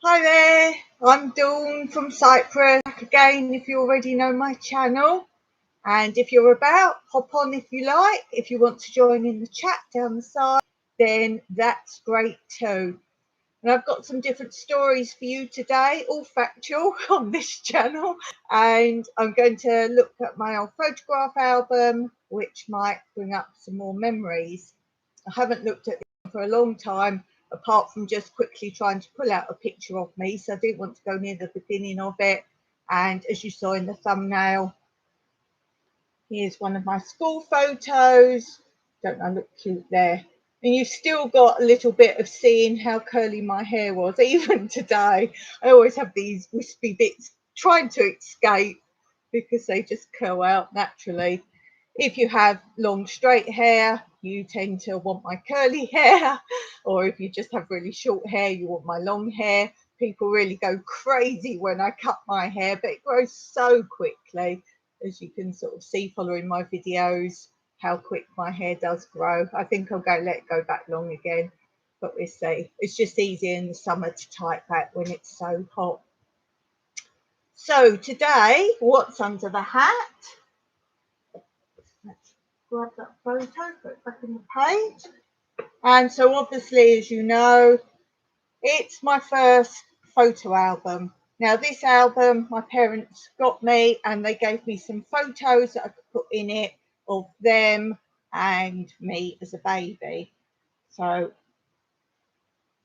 Hi there, I'm Dawn from Cyprus. Back again if you already know my channel. And if you're about, hop on if you like. If you want to join in the chat down the side, then that's great too. And I've got some different stories for you today, all factual on this channel. And I'm going to look at my old photograph album, which might bring up some more memories. I haven't looked at them for a long time, apart from just quickly trying to pull out a picture of me. So I didn't want to go near the beginning of it. And as you saw in the thumbnail, here's one of my school photos. Don't I look cute there? And you've still got a little bit of seeing how curly my hair was, even today. I always have these wispy bits trying to escape because they just curl out naturally. If you have long straight hair, you tend to want my curly hair, or if you just have really short hair, you want my long hair. People really go crazy when I cut my hair, but it grows so quickly, as you can sort of see following my videos, how quick my hair does grow. I think I'll let it go back long again, but we'll see. It's just easier in the summer to tie it back when it's so hot. So today, what's under the hat? Let's grab that photo, put it back in the page. And so obviously, as you know, it's my first photo album. Now this album my parents got me, and they gave me some photos that I could put in it of them and me as a baby. So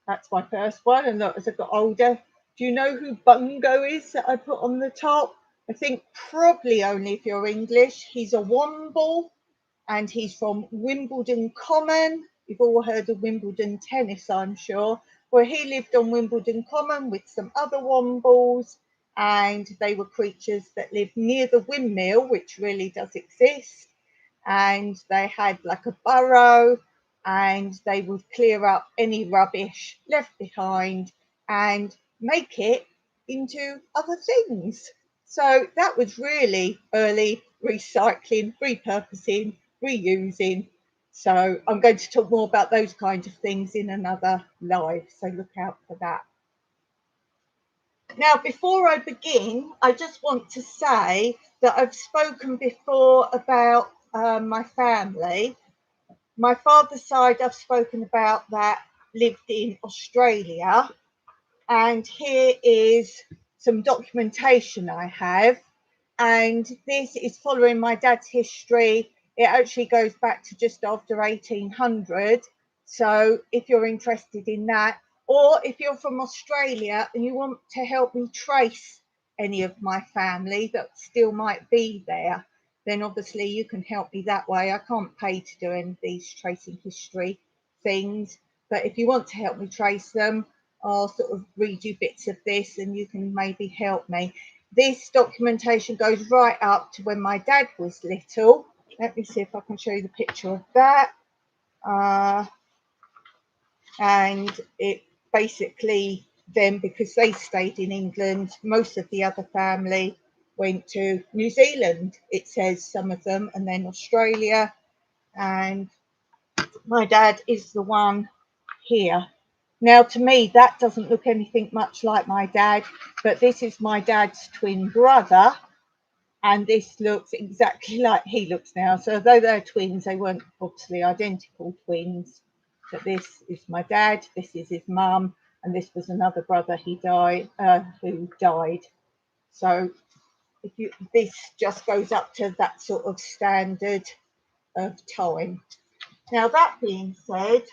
that's my first one. And look, as I got older, do you know who Bungo is that I put on the top? I think probably only if you're English. He's a Womble, and he's from Wimbledon Common. You've all heard of Wimbledon tennis, I'm sure. Well, he lived on Wimbledon Common with some other Wombles, and they were creatures that lived near the windmill, which really does exist. And they had like a burrow, and they would clear up any rubbish left behind and make it into other things. So that was really early recycling, repurposing, reusing. So I'm going to talk more about those kinds of things in another live, so look out for that. Now, before I begin, I just want to say that I've spoken before about my family. My father's side, I've spoken about, that lived in Australia. And here is some documentation I have. And this is following my dad's history. It actually goes back to just after 1800. So if you're interested in that, or if you're from Australia and you want to help me trace any of my family that still might be there, then obviously you can help me that way. I can't pay to do any of these tracing history things, but if you want to help me trace them, I'll sort of read you bits of this and you can maybe help me. This documentation goes right up to when my dad was little. Let me see if I can show you the picture of that. And it basically then, because they stayed in England, most of the other family went to New Zealand, it says, some of them, and then Australia. And my dad is the one here. Now, to me, that doesn't look anything much like my dad, but this is my dad's twin brother, and this looks exactly like he looks now. So although they're twins, they weren't obviously identical twins. But this is my dad, this is his mum, and this was another brother who died. So this just goes up to that sort of standard of time. Now, that being said,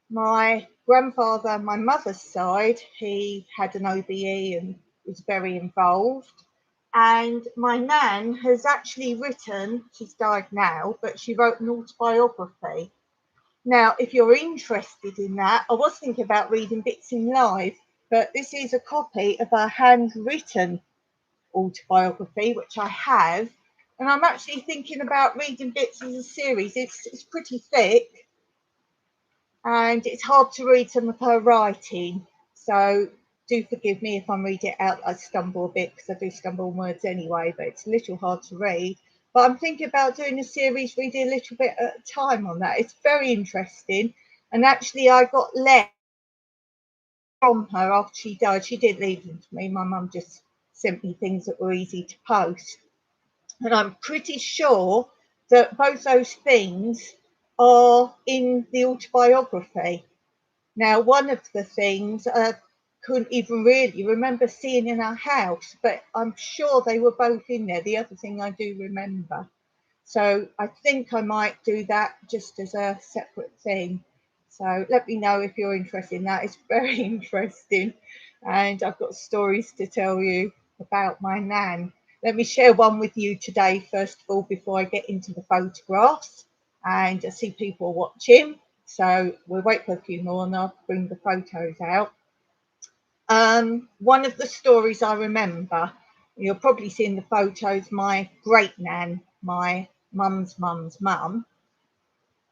my grandfather, my mother's side, he had an OBE and was very involved. And my nan has actually written, she's died now, but she wrote an autobiography. Now, if you're interested in that, I was thinking about reading bits in live, but this is a copy of a handwritten autobiography, which I have. And I'm actually thinking about reading bits as a series. It's pretty thick, and it's hard to read some of her writing. So do forgive me if I'm reading it out, I stumble a bit, because I do stumble on words anyway, but it's a little hard to read. But I'm thinking about doing a series, reading a little bit at a time on that. It's very interesting. And actually I got left from her after she died. She did leave them to me. My mum just sent me things that were easy to post. And I'm pretty sure that both those things are in the autobiography. Now, one of the things I couldn't even really remember seeing in our house, but I'm sure they were both in there. The other thing I do remember. So I think I might do that just as a separate thing. So let me know if you're interested in that. It's very interesting. And I've got stories to tell you about my nan. Let me share one with you today, first of all, before I get into the photographs. And I see people watching. So we'll wait for a few more and I'll bring the photos out. One of the stories I remember, you'll probably see in the photos, my great nan, my mum's mum.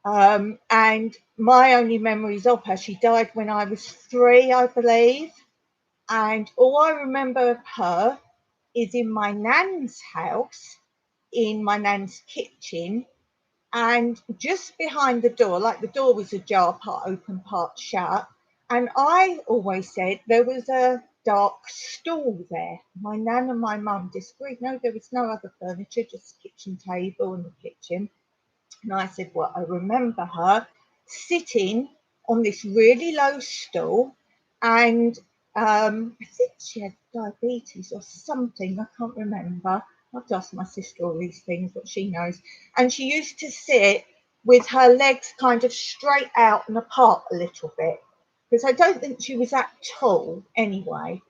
And my only memories of her, she died when I was 3, I believe. And all I remember of her is in my nan's house, in my nan's kitchen, and just behind the door, like the door was ajar, part open, part shut. And I always said there was a dark stool there. My nan and my mum disagreed. No, there was no other furniture, just kitchen table and the kitchen. And I said, well, I remember her sitting on this really low stool, and I think she had diabetes or something. I can't remember. I have to ask my sister all these things, what she knows. And she used to sit with her legs kind of straight out and apart a little bit, because I don't think she was that tall anyway.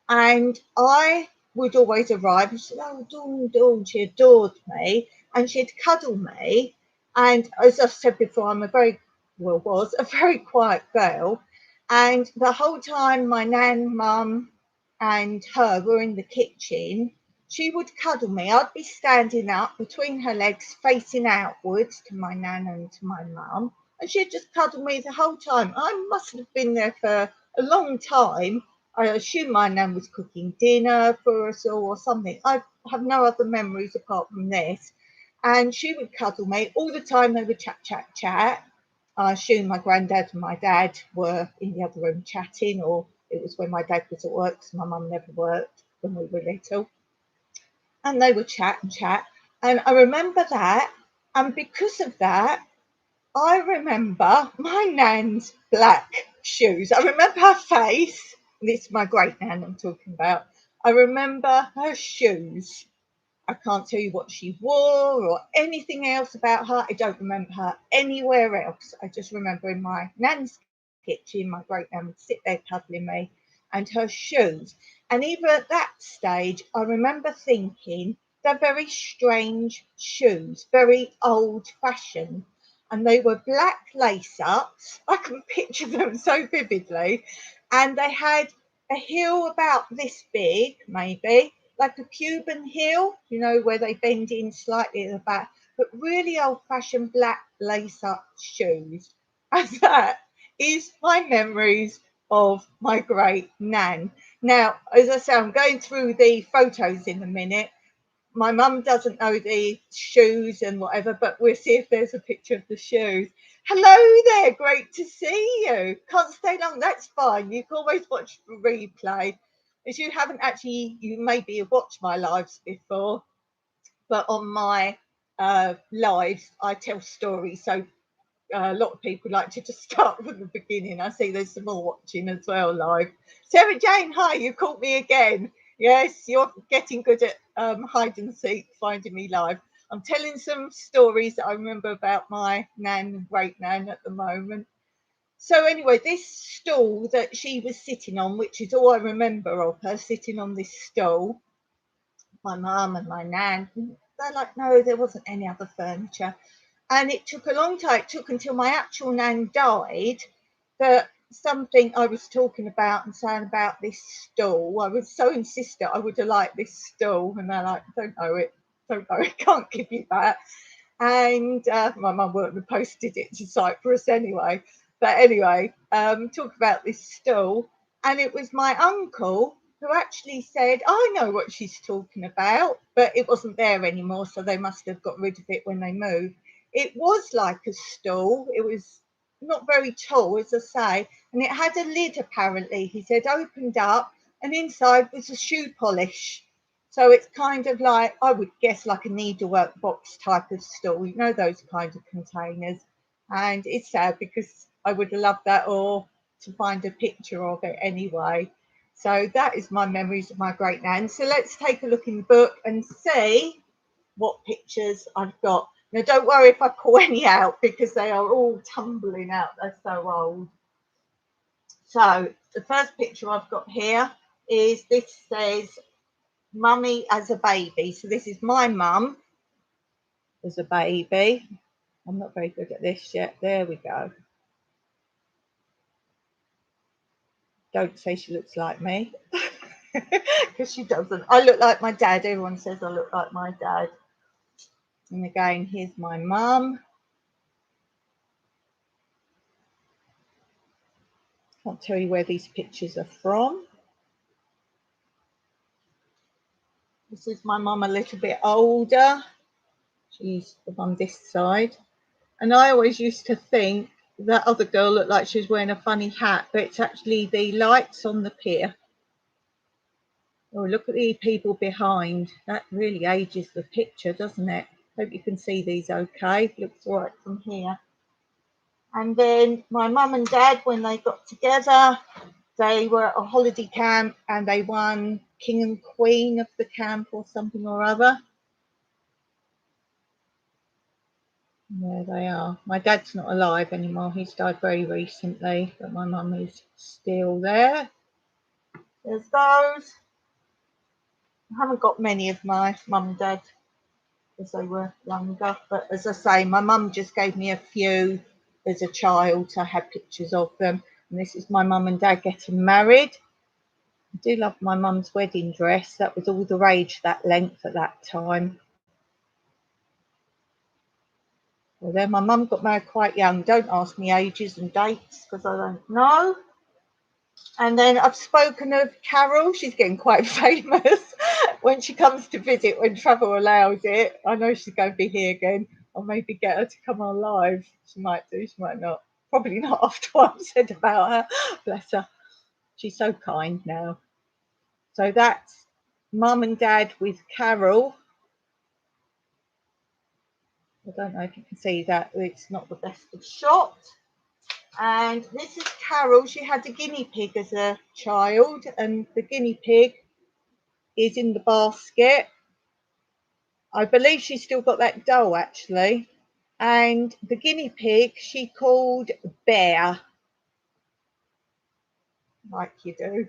And I would always arrive and she said, oh, Dawn, Dawn, she adored me. And she'd cuddle me. And as I've said before, I'm a very, well, was a very quiet girl. And the whole time my nan, mum, and her were in the kitchen, she would cuddle me. I'd be standing up between her legs, facing outwards to my nan and to my mum. And she'd just cuddle me the whole time. I must have been there for a long time. I assume my nan was cooking dinner for us all or something. I have no other memories apart from this. And she would cuddle me all the time. They would chat, chat, chat. I assume my granddad and my dad were in the other room chatting, or it was when my dad was at work because my mum never worked when we were little. And they would chat and chat. And I remember that. And because of that, I remember my nan's black shoes. I remember her face. This is my great nan I'm talking about. I remember her shoes. I can't tell you what she wore or anything else about her. I don't remember her anywhere else. I just remember in my nan's kitchen, my great nan would sit there cuddling me and her shoes. And even at that stage, I remember thinking they're very strange shoes, very old fashioned. And they were black lace ups. I can picture them so vividly. And they had a heel about this big, maybe, like a Cuban heel, where they bend in slightly at the back, but really old fashioned black lace up shoes. And that is my memories of my great nan. Now, as I say, I'm going through the photos in a minute. My mum doesn't know the shoes and whatever, but we'll see if there's a picture of the shoes. Hello there, great to see you. Can't stay long, that's fine. You can always watch the replay. As you haven't actually, you maybe have watched my lives before, but on my lives, I tell stories. So a lot of people like to just start from the beginning. I see there's some more watching as well live. Sarah Jane, hi, you caught me again. Yes, you're getting good at hide and seek, finding me live. I'm telling some stories that I remember about my nan and great nan at the moment. So anyway, this stool that she was sitting on, which is all I remember of her sitting on this stool, my mum and my nan, they're like, no, there wasn't any other furniture. And it took a long time. It took until my actual nan died that something I was talking about and saying about this stool, I was so insistent I would have liked this stool. And they're like, don't know it, can't give you that. And my mum wouldn't have posted it to Cyprus anyway. But anyway, talk about this stool. And it was my uncle who actually said, I know what she's talking about, but it wasn't there anymore. So they must have got rid of it when they moved. It was like a stool. It was not very tall, as I say, and it had a lid apparently. He said opened up, and inside was a shoe polish. So it's kind of like, I would guess, like a needlework box type of store, you know, those kind of containers. And it's sad because I would have loved that, or to find a picture of it anyway. So that is my memories of my great nan. So let's take a look in the book and see what pictures I've got. Now, don't worry if I pull any out because they are all tumbling out. They're so old. So the first picture I've got here is, this says mummy as a baby. So this is my mum as a baby. I'm not very good at this yet. There we go. Don't say she looks like me because she doesn't. I look like my dad. Everyone says I look like my dad. And again, here's my mum. Can't tell you where these pictures are from. This is my mum a little bit older. She's on this side. And I always used to think that other girl looked like she was wearing a funny hat, but it's actually the lights on the pier. Oh, look at the people behind. That really ages the picture, doesn't it? Hope you can see these okay. Looks all right from here. And then my mum and dad, when they got together, they were at a holiday camp and they won King and Queen of the camp or something or other. There they are. My dad's not alive anymore. He's died very recently, but my mum is still there. There's those. I haven't got many of my mum and dad as they were younger, but as I say, my mum just gave me a few as a child, so I had pictures of them. And this is my mum and dad getting married. I do love my mum's wedding dress. That was all the rage, that length at that time. Well, then my mum got married quite young. Don't ask me ages and dates because I don't know. And then I've spoken of Carol. She's getting quite famous when she comes to visit, when travel allows it. I know she's going to be here again. I'll maybe get her to come on live. She might do, she might not. Probably not after what I've said about her. Bless her. She's so kind now. So that's mum and dad with Carol. I don't know if you can see that. It's not the best of shot. And this is Carol. She had a guinea pig as a child, and the guinea pig is in the basket. I believe she's still got that doll actually. And the guinea pig she called Bear, like you do.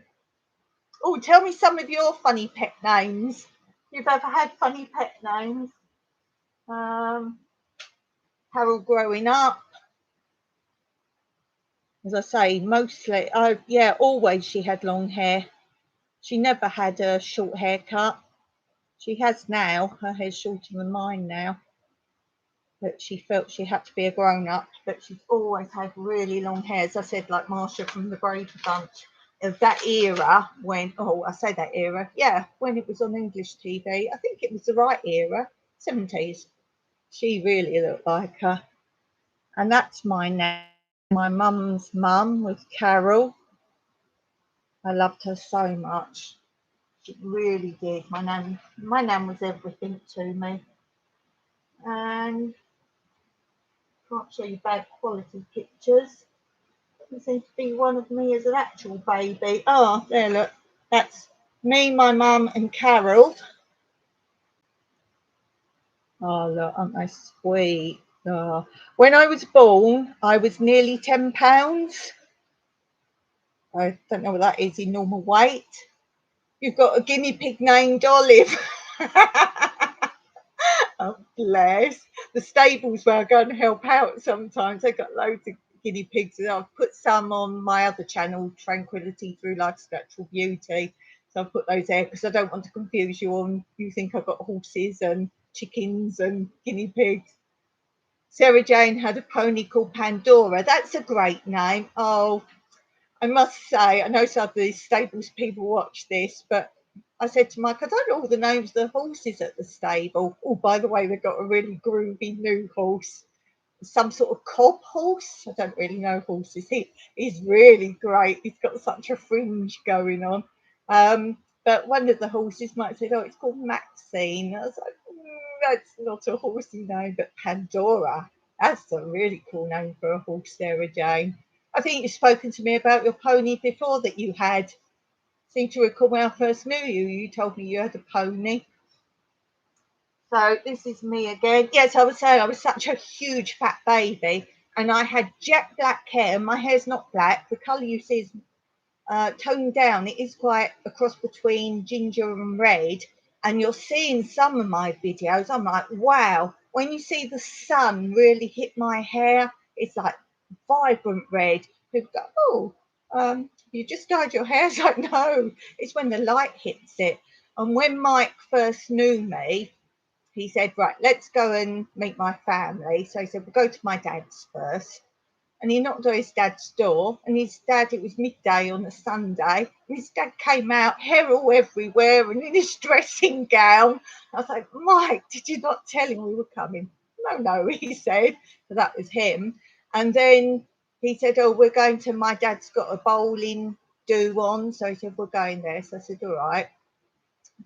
Oh, tell me some of your funny pet names. You've ever had funny pet names? Carol growing up, as I say, mostly, yeah, always she had long hair. She never had a short haircut. She has now. Her hair's shorter than mine now. But she felt she had to be a grown up. But she's always had really long hair. As I said, like Marsha from the Brady Bunch, of that era when, oh, I say that era, yeah, when it was on English TV. I think it was the right era, 70s. She really looked like her. And that's my nan. My mum's mum was Carol. I loved her so much. She really did. My nan was everything to me. And can't show you bad quality pictures. There seems to be one of me as an actual baby. Oh, there, look. That's me, my mum, and Carol. Oh, look, aren't they sweet? Oh. When I was born, I was nearly 10 pounds. I don't know what that is in normal weight. You've got a guinea pig named Olive. Oh, bless. The stables where I go and help out sometimes, they got loads of guinea pigs. And I've put some on my other channel, Tranquility Through Life's Natural Beauty. So I've put those there because I don't want to confuse you on, you think I've got horses and chickens and guinea pigs. Sarah Jane had a pony called Pandora. That's a great name. Oh, I must say, I know some of these stables people watch this, but I said to Mike, I don't know all the names of the horses at the stable. Oh, by the way, they've got a really groovy new horse. some sort of cob horse. I don't really know horses. He's really great. He's got such a fringe going on. But one of the horses might say, "Oh, it's called Maxine." I was like, "That's not a horsey name, but Pandora. That's a really cool name for a horse, Sarah Jane." I think you've spoken to me about your pony before that you had. Seem to recall when I first knew you, you told me you had a pony. So this is me again. Yes, I was saying I was such a huge fat baby, and I had jet black hair. My hair's not black. The colour you see is toned down. It is quite a cross between ginger and red. And you're seeing some of my videos. I'm like, wow. When you see the sun really hit my hair, it's like vibrant red. People go, oh, you just dyed your hair. It's like, no, it's when the light hits it. And when Mike first knew me, he said, right, let's go and meet my family. So he said, we'll go to my dad's first. And he knocked on his dad's door, and his dad, it was midday on a Sunday, and his dad came out, hair all everywhere, and in his dressing gown. I was like, Mike, did you not tell him we were coming? No, he said. So that was him. And then he said, oh, we're going to, my dad's got a bowling do on. So he said, we're going there. So I said, all right.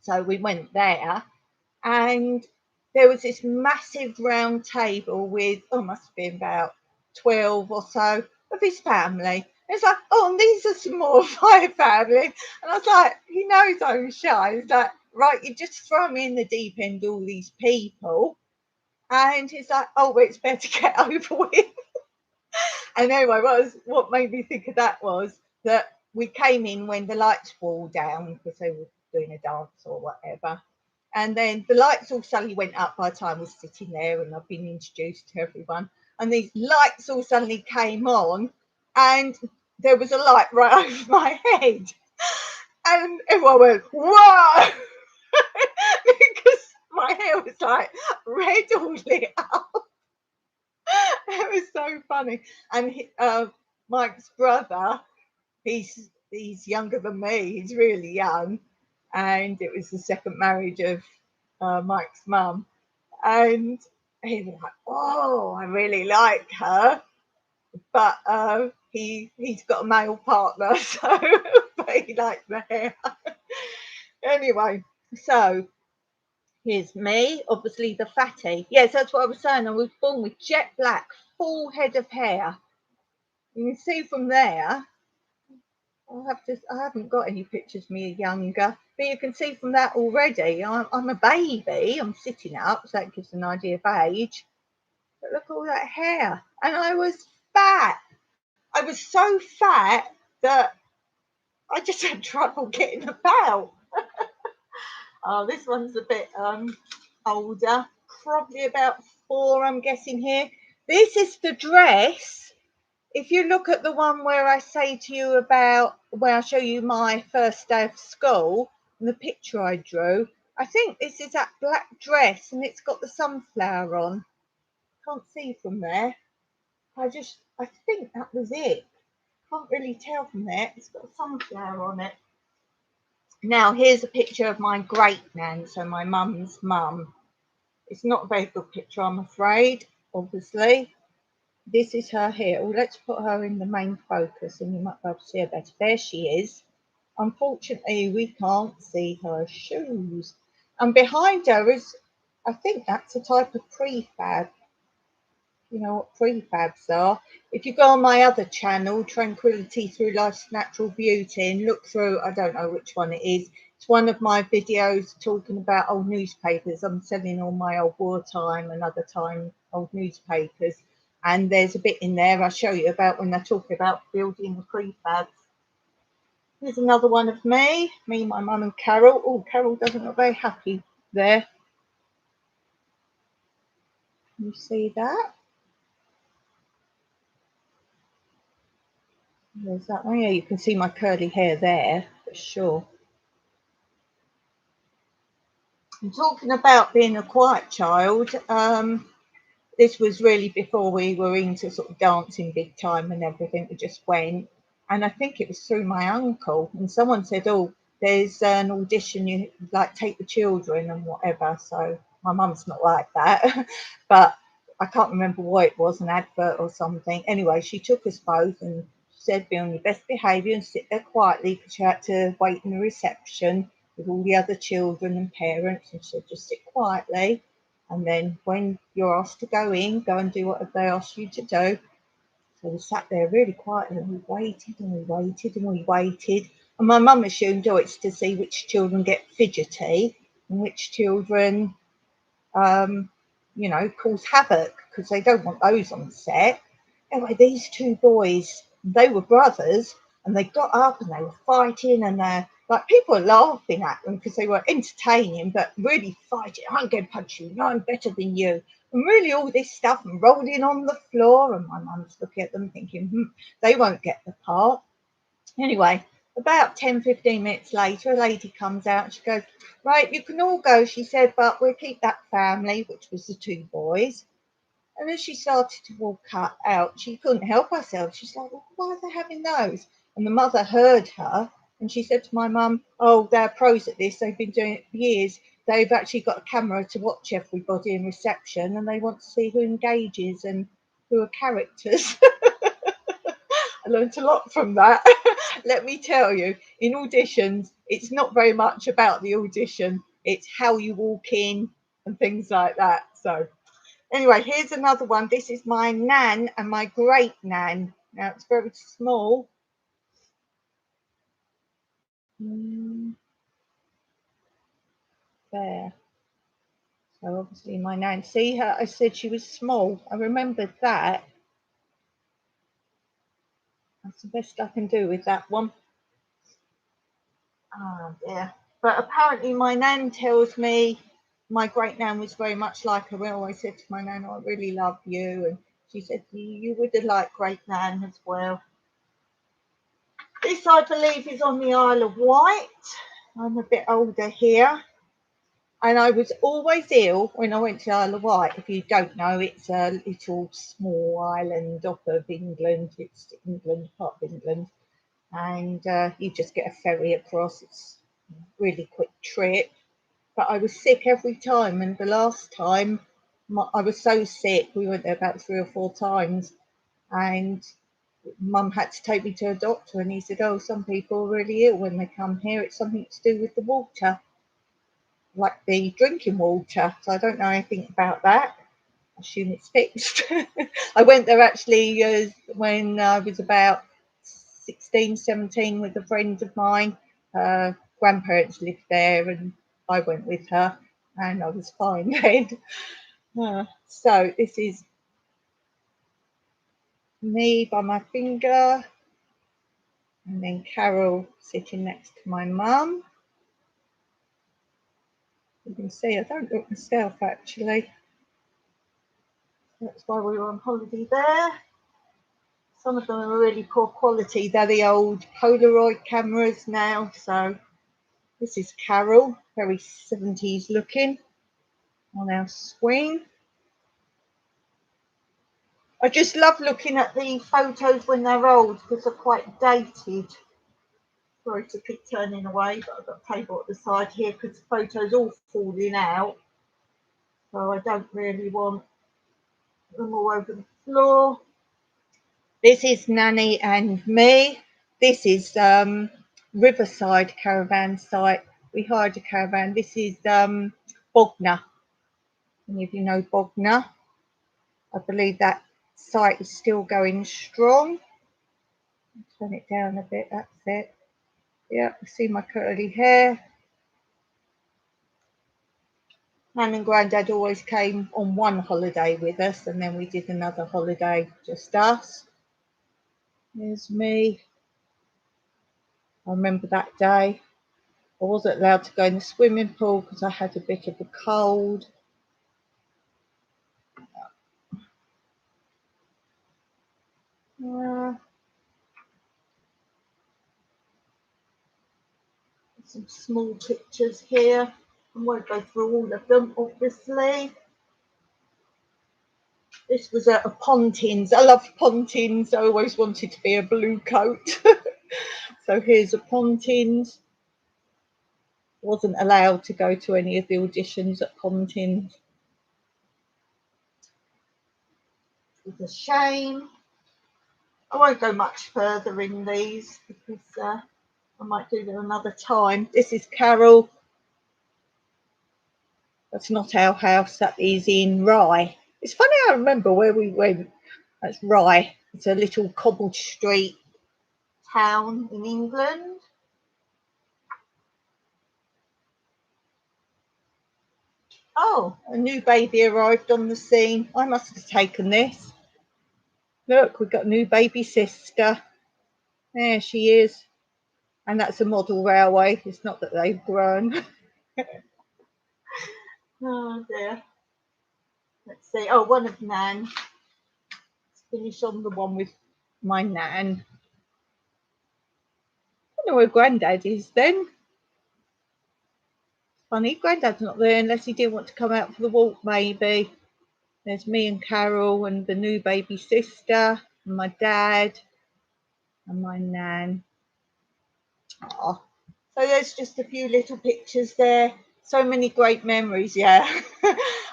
So we went there, and there was this massive round table with, oh, must have been about 12 or so of his family. It's like, oh, and these are some more of my family. And I was like, he knows I'm shy. He's like, right, you just throw me in the deep end, all these people. And he's like, oh, well, it's better to get over with. And anyway, what made me think of that was that we came in when the lights were all down because they were doing a dance or whatever. And then the lights all suddenly went up by the time I was sitting there and I've been introduced to everyone. And these lights all suddenly came on, and there was a light right over my head. And everyone went, whoa! Because my hair was like red all lit up. It was so funny. And Mike's brother, he's younger than me. He's really young, and it was the second marriage of Mike's mum. And he was like, "Oh, I really like her," but he's got a male partner, so but he liked the hair. Anyway, so here's me, obviously the fatty. Yes, that's what I was saying. I was born with jet black, full head of hair. You can see from there. I haven't got any pictures of me younger, but you can see from that already. I'm a baby. I'm sitting up, so that gives an idea of age. But look at all that hair, and I was fat. I was so fat that I just had trouble getting about. Oh, this one's a bit older, probably about 4, I'm guessing here. This is the dress. If you look at the one where I say to you about where I show you my first day of school and the picture I drew, I think this is that black dress and it's got the sunflower on. Can't see from there. I think that was it. Can't really tell from there. It's got a sunflower on it. Now here's a picture of my great nan, so my mum's mum. It's not a very good picture, I'm afraid, obviously. This is her here. Oh, let's put her in the main focus and you might be able to see her better. There she is. Unfortunately, we can't see her shoes. And behind her is, I think that's a type of prefab. You know what prefabs are. If you go on my other channel, Tranquility Through Life's Natural Beauty, and look through, I don't know which one it is. It's one of my videos talking about old newspapers. I'm selling all my old wartime and other time old newspapers. And there's a bit in there I show you about when they're talking about building the prefabs. Here's another one of me, my mum and Carol. Oh, Carol doesn't look very happy there. Can you see that? There's that one. Yeah, you can see my curly hair there, for sure. I'm talking about being a quiet child. This was really before we were into sort of dancing big time and everything. We just went. And I think it was through my uncle. And someone said, oh, there's an audition, you like take the children and whatever. So my mum's not like that. But I can't remember why it was, an advert or something. Anyway, she took us both and said, be on your best behaviour and sit there quietly, because she had to wait in the reception with all the other children and parents, and she said, just sit quietly. And then when you're asked to go in, go and do whatever they ask you to do. So we sat there really quietly and we waited and we waited and we waited. And my mum assumed, oh, it's to see which children get fidgety and which children, um, cause havoc, because they don't want those on set. Anyway, these two boys, they were brothers, and they got up and they were fighting, and they're like, people were laughing at them because they were entertaining, but really fighting. I'm going to punch you. No, I'm better than you. And really all this stuff, and rolling on the floor. And my mum's looking at them thinking, they won't get the part. Anyway, about 10-15 minutes later, a lady comes out and she goes, right, you can all go, she said, but we'll keep that family, which was the two boys. And as she started to walk out, she couldn't help herself. She's like, well, why are they having those? And the mother heard her, and she said to my mum, oh, they're pros at this. They've been doing it for years. They've actually got a camera to watch everybody in reception, and they want to see who engages and who are characters. I learned a lot from that. Let me tell you, in auditions, it's not very much about the audition. It's how you walk in and things like that. So anyway, here's another one. This is my nan and my great nan. Now it's very small. There. So obviously my nan. See her? I said she was small. I remembered that. That's the best I can do with that one. Oh dear. But apparently my nan tells me my great nan was very much like her. I always said to my nan, oh, I really love you. And she said, you would have liked great nan as well. This, I believe, is on the Isle of Wight. I'm a bit older here. And I was always ill when I went to Isle of Wight. If you don't know, it's a little small island off of England. It's England, part of England. And you just get a ferry across. It's a really quick trip. But I was sick every time. And the last time I was so sick, we went there about 3 or 4 times. And Mum had to take me to a doctor. And he said, oh, some people are really ill when they come here. It's something to do with the water, like the drinking water. So I don't know anything about that. I assume it's fixed. I went there actually when I was about 16, 17 with a friend of mine. Grandparents lived there and I went with her and I was fine then. So this is me by my finger, and then Carol sitting next to my mum. You can see I don't look myself actually. That's why we were on holiday there. Some of them are really poor quality. They're the old Polaroid cameras now. So this is Carol, very 70s looking, on our swing. I just love looking at the photos when they're old because they're quite dated. Sorry to keep turning away, but I've got a table at the side here because the photos all falling out. So I don't really want them all over the floor. This is Nanny and me. This is Riverside caravan site. We hired a caravan. This is Bognor. Any of you know Bognor? I believe that site is still going strong. Turn it down a bit, that's it. Yeah, see my curly hair. Nan and Grandad always came on one holiday with us, and then we did another holiday, just us. There's me. I remember that day. I wasn't allowed to go in the swimming pool because I had a bit of a cold. Some small pictures here. I won't go through all of them, obviously. This was a Pontins. I love Pontins. I always wanted to be a blue coat. So here's a Pontins. Wasn't allowed to go to any of the auditions at Pontins. It's a shame. I won't go much further in these because I might do them another time. This is Carol. That's not our house, that is in Rye. It's funny, I remember where we went. That's Rye. It's a little cobbled street town in England. Oh, a new baby arrived on the scene. I must have taken this. Look, we've got a new baby sister. There she is. And that's a model railway. It's not that they've grown. Oh dear. Let's see. Oh, one of Nan. Let's finish on the one with my Nan. I don't know where Grandad is then. Funny, Grandad's not there unless he didn't want to come out for the walk, maybe. There's me and Carol and the new baby sister and my dad and my Nan. Oh, so there's just a few little pictures there. So many great memories, yeah.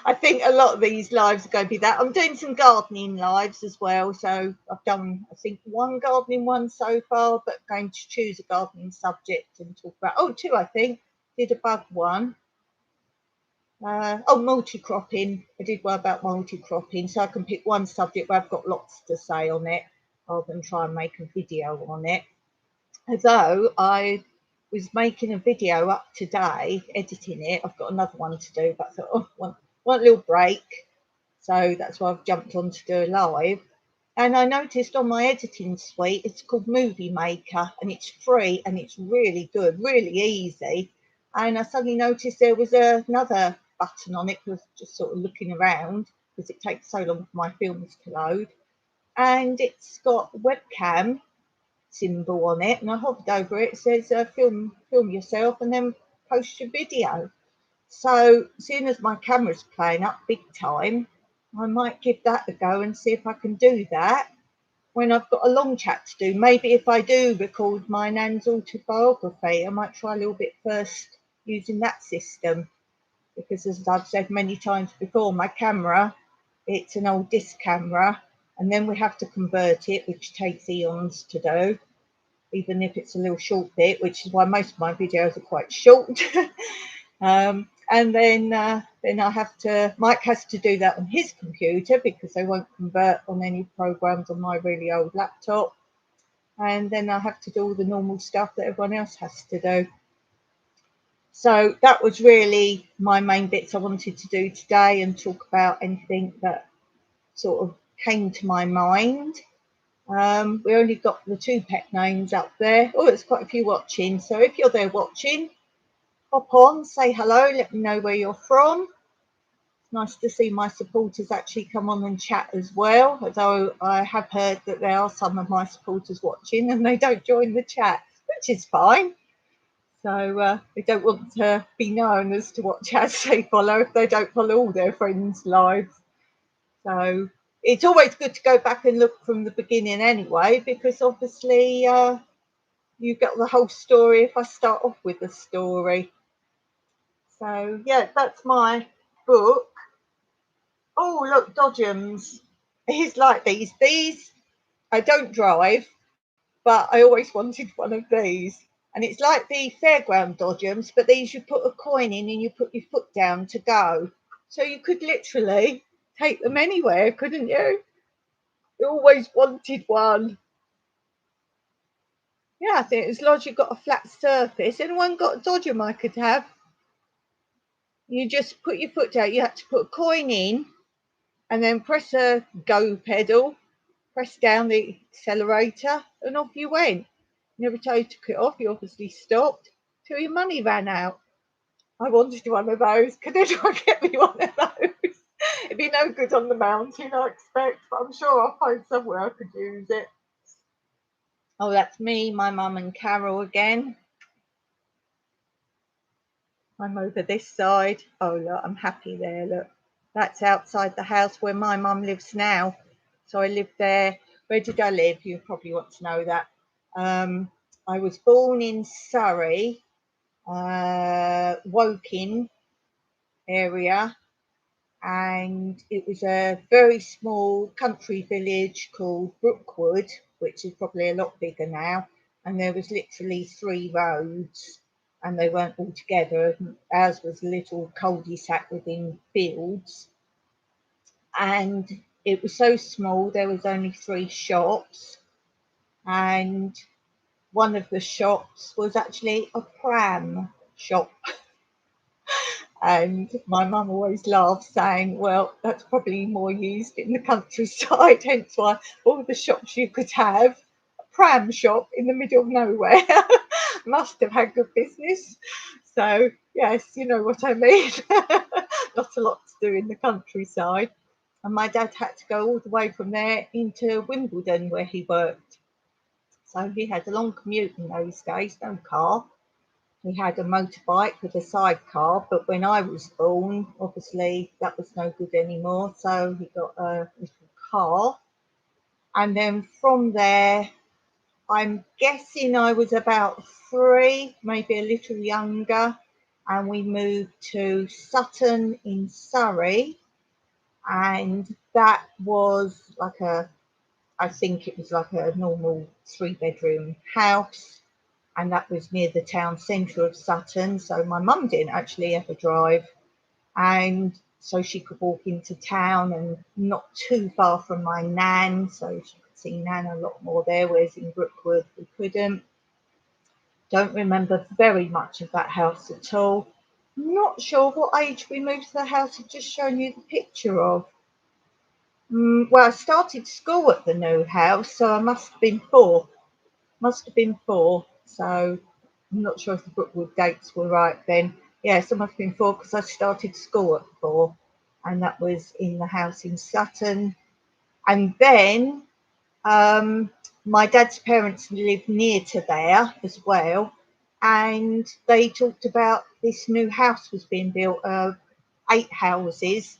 I think a lot of these lives are going to be that. I'm doing some gardening lives as well. So I've done, I think, one gardening one so far, but going to choose a gardening subject and talk about, oh, two, I think. Did above one. Multi-cropping. I did one about multi-cropping. So I can pick one subject where I've got lots to say on it rather than try and make a video on it. Although I was making a video up today, editing it. I've got another one to do, but I thought, oh, want a little break. So that's why I've jumped on to do a live. And I noticed on my editing suite, it's called Movie Maker and it's free and it's really good, really easy. And I suddenly noticed there was another button on it. I was just sort of looking around because it takes so long for my films to load. And it's got webcam symbol on it, and I hovered over it. It says film yourself and then post your video. So seeing as my camera's playing up big time, I might give that a go and see if I can do that when I've got a long chat to do. Maybe if I do record my Nan's autobiography, I might try a little bit first using that system, because as I've said many times before, my camera, it's an old disc camera, and then we have to convert it, which takes eons to do, even if it's a little short bit, which is why most of my videos are quite short. And then I have to, Mike has to do that on his computer because they won't convert on any programs on my really old laptop. And then I have to do all the normal stuff that everyone else has to do. So that was really my main bits I wanted to do today, and talk about anything that sort of came to my mind. We only got the two pet names up there. Oh, there's quite a few watching. So if you're there watching, hop on, say hello, let me know where you're from. It's nice to see my supporters actually come on and chat as well, although I have heard that there are some of my supporters watching and they don't join the chat, which is fine. So they don't want to be known as to what chats they follow if they don't follow all their friends' lives. So it's always good to go back and look from the beginning anyway, because obviously you get the whole story if I start off with the story. So yeah, that's my book. Oh, look, dodgems. He's like these. These, I don't drive, but I always wanted one of these. And it's like the fairground dodgems, but these you put a coin in and you put your foot down to go. So you could literally take them anywhere, couldn't you? I always wanted one. Yeah, I think as long as you've got a flat surface, anyone got a dodgem I could have? You just put your foot down. You had to put a coin in and then press a go pedal, press down the accelerator, and off you went. And every time you took it off, you obviously stopped till your money ran out. I wanted one of those. Could anyone get me one of those? It'd be no good on the mountain, I expect, but I'm sure I'll find somewhere I could use it. Oh, that's me, my mum and Carol again. I'm over this side. Oh, look, I'm happy there. Look, that's outside the house where my mum lives now. So I lived there. Where did I live? You probably want to know that. I was born in Surrey, Woking area, and it was a very small country village called Brookwood, which is probably a lot bigger now. And there was literally 3 roads, and they weren't all together. Ours was a little cul-de-sac within fields, and it was so small. There was only 3 shops, and one of the shops was actually a pram shop. And my mum always laughs, saying, well, that's probably more used in the countryside, hence why all the shops you could have, a pram shop in the middle of nowhere, must have had good business. So, yes, you know what I mean. Not a lot to do in the countryside. And my dad had to go all the way from there into Wimbledon where he worked. So he had a long commute in those days, no car. He had a motorbike with a sidecar, but when I was born, obviously that was no good anymore. So he got a little car. And then from there, I'm guessing I was about 3, maybe a little younger. And we moved to Sutton in Surrey. And that was I think it was like a normal 3-bedroom house, and that was near the town centre of Sutton. So my mum didn't actually ever drive, and so she could walk into town and not too far from my nan, so she could see nan a lot more there, whereas in Brookwood we couldn't. Don't remember very much of that house at all. Not sure what age we moved to the house I've just shown you the picture of. Well, I started school at the new house, so I must have been 4. Must have been 4. So I'm not sure if the Brookwood dates were right then. Yes, I must have been 4 because I started school at 4, and that was in the house in Sutton. And then my dad's parents lived near to there as well, and they talked about this new house was being built, 8 houses.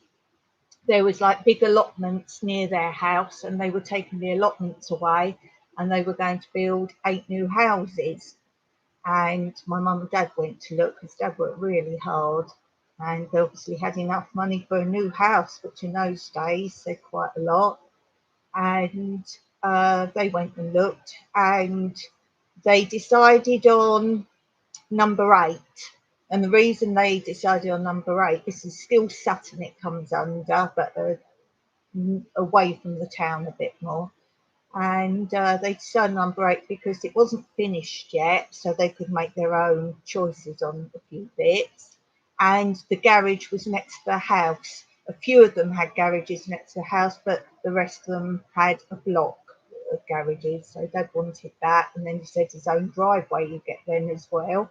There was like big allotments near their house, and they were taking the allotments away, and they were going to build 8 new houses. And my mum and dad went to look because dad worked really hard, and they obviously had enough money for a new house, which in those days said quite a lot. And they went and looked, and they decided on number 8. And the reason they decided on number 8, this is still Sutton it comes under, but away from the town a bit more. And they decided number 8 because it wasn't finished yet, so they could make their own choices on a few bits. And the garage was next to the house. A few of them had garages next to the house, but the rest of them had a block of garages. So Dad wanted that, and then he said his own driveway you get then as well.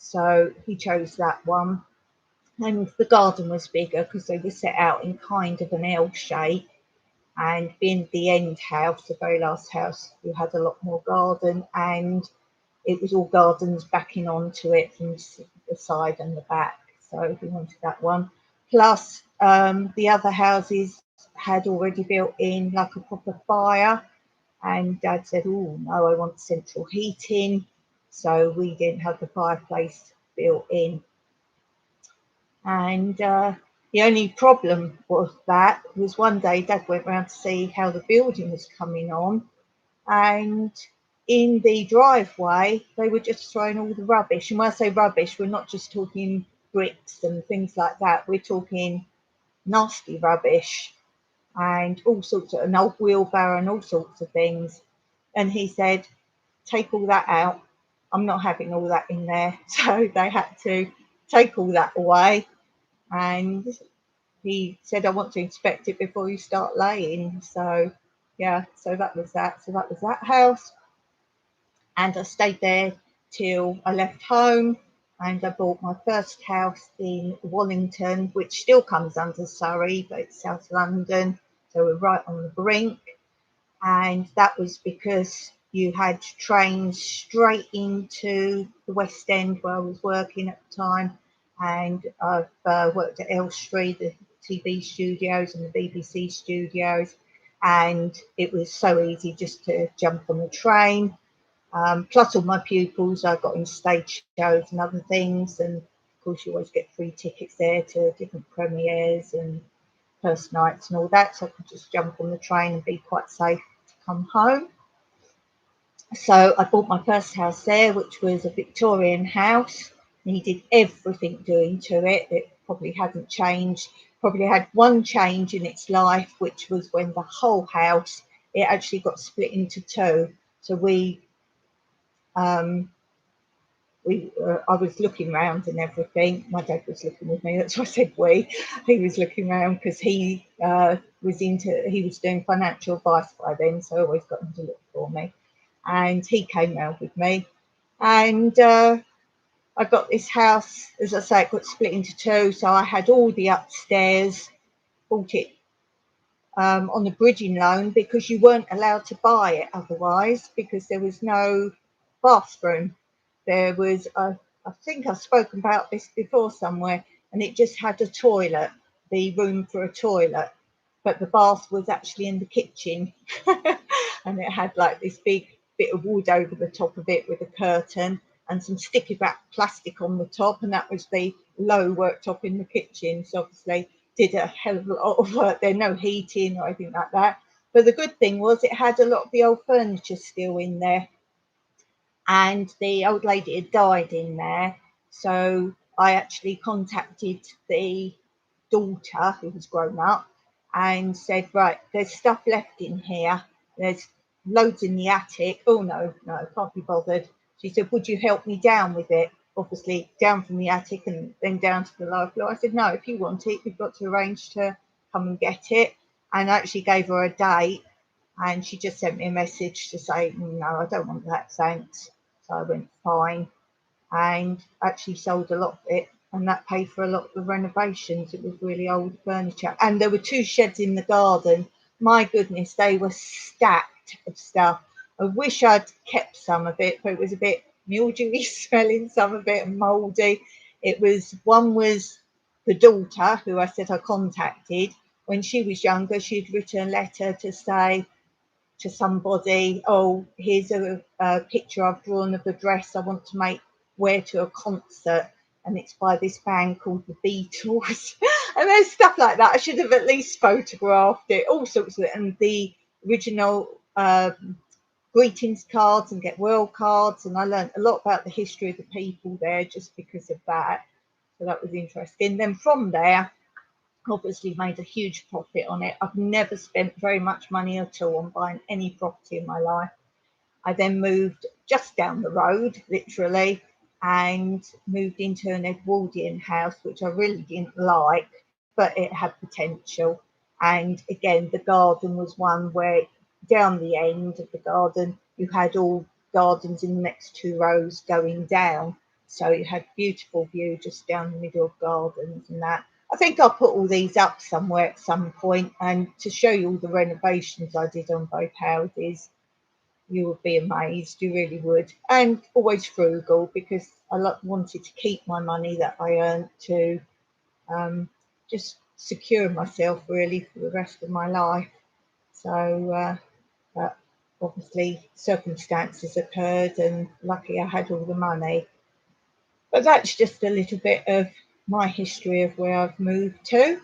So he chose that one. And the garden was bigger because they were set out in kind of an L shape. And being the end house, the very last house, we had a lot more garden, and it was all gardens backing onto it from the side and the back. So we wanted that one. Plus, the other houses had already built in like a proper fire, and Dad said, "Oh no, I want central heating." So we didn't have the fireplace built in. And the only problem was that was one day Dad went round to see how the building was coming on, and in the driveway they were just throwing all the rubbish. And when I say rubbish, we're not just talking bricks and things like that. We're talking nasty rubbish and all sorts of an old wheelbarrow and all sorts of things. And he said, "Take all that out. I'm not having all that in there." So they had to take all that away. And he said, "I want to inspect it before you start laying." So yeah, so that was that. So that was that house. And I stayed there till I left home, and I bought my first house in Wallington, which still comes under Surrey, but it's South London. So we're right on the brink. And that was because you had trains straight into the West End where I was working at the time. And I've worked at Elstree, the TV studios and the BBC studios, and it was so easy just to jump on the train. Plus all my pupils, I got in stage shows and other things, and of course you always get free tickets there to different premieres and first nights and all that, so I could just jump on the train and be quite safe to come home. So I bought my first house there, which was a Victorian house. Needed everything doing to it. It probably hadn't changed. Probably had one change in its life, which was when the whole house, it actually got split into two. So um, I was looking around and everything. My dad was looking with me. That's why I said we. He was looking around because he was doing financial advice by then, so I always got him to look for me. And he came round with me, and I got this house. As I say, it got split into two, so I had all the upstairs. Bought it on the bridging loan because you weren't allowed to buy it otherwise, because there was no bathroom. There was I think I've spoken about this before somewhere, and it just had a toilet, the room for a toilet, but the bath was actually in the kitchen. And it had like this big bit of wood over the top of it with a curtain and some sticky wrap plastic on the top, and that was the low worktop in the kitchen. So obviously did a hell of a lot of work there, no heating or anything like that. But the good thing was it had a lot of the old furniture still in there, and the old lady had died in there. So I actually contacted the daughter, who was grown up, and said, right, there's stuff left in here. There's loads in the attic. Oh, no, can't be bothered. She said, would you help me down with it? Obviously, down from the attic and then down to the lower floor. I said, no, if you want it, you've got to arrange to come and get it. And I actually gave her a date, and she just sent me a message to say, no, I don't want that, thanks. So I went, fine, and actually sold a lot of it, and that paid for a lot of the renovations. It was really old furniture, and there were two sheds in the garden. My goodness, they were stacked of stuff. I wish I'd kept some of it, but it was a bit mildewy smelling, some of it, and mouldy. One was the daughter, who I said I contacted. When she was younger, she'd written a letter to say to somebody, oh, here's a picture I've drawn of a dress I want to wear to a concert, and it's by this band called the Beatles. And there's stuff like that. I should have at least photographed it, all sorts of it, and the original greetings cards and get well cards, and I learned a lot about the history of the people there just because of that. So that was interesting. Then from there, obviously made a huge profit on it. I've never spent very much money at all on buying any property in my life. I then moved just down the road, literally, and moved into an Edwardian house, which I really didn't like, but it had potential. And again, the garden was one where down the end of the garden, you had all gardens in the next two rows going down. So you had beautiful view just down the middle of gardens and that. I think I'll put all these up somewhere at some point, and to show you all the renovations I did on both houses. You would be amazed, you really would. And always frugal, because I wanted to keep my money that I earned to just secure myself really for the rest of my life. So but obviously circumstances occurred, and luckily I had all the money. But that's just a little bit of my history of where I've moved to.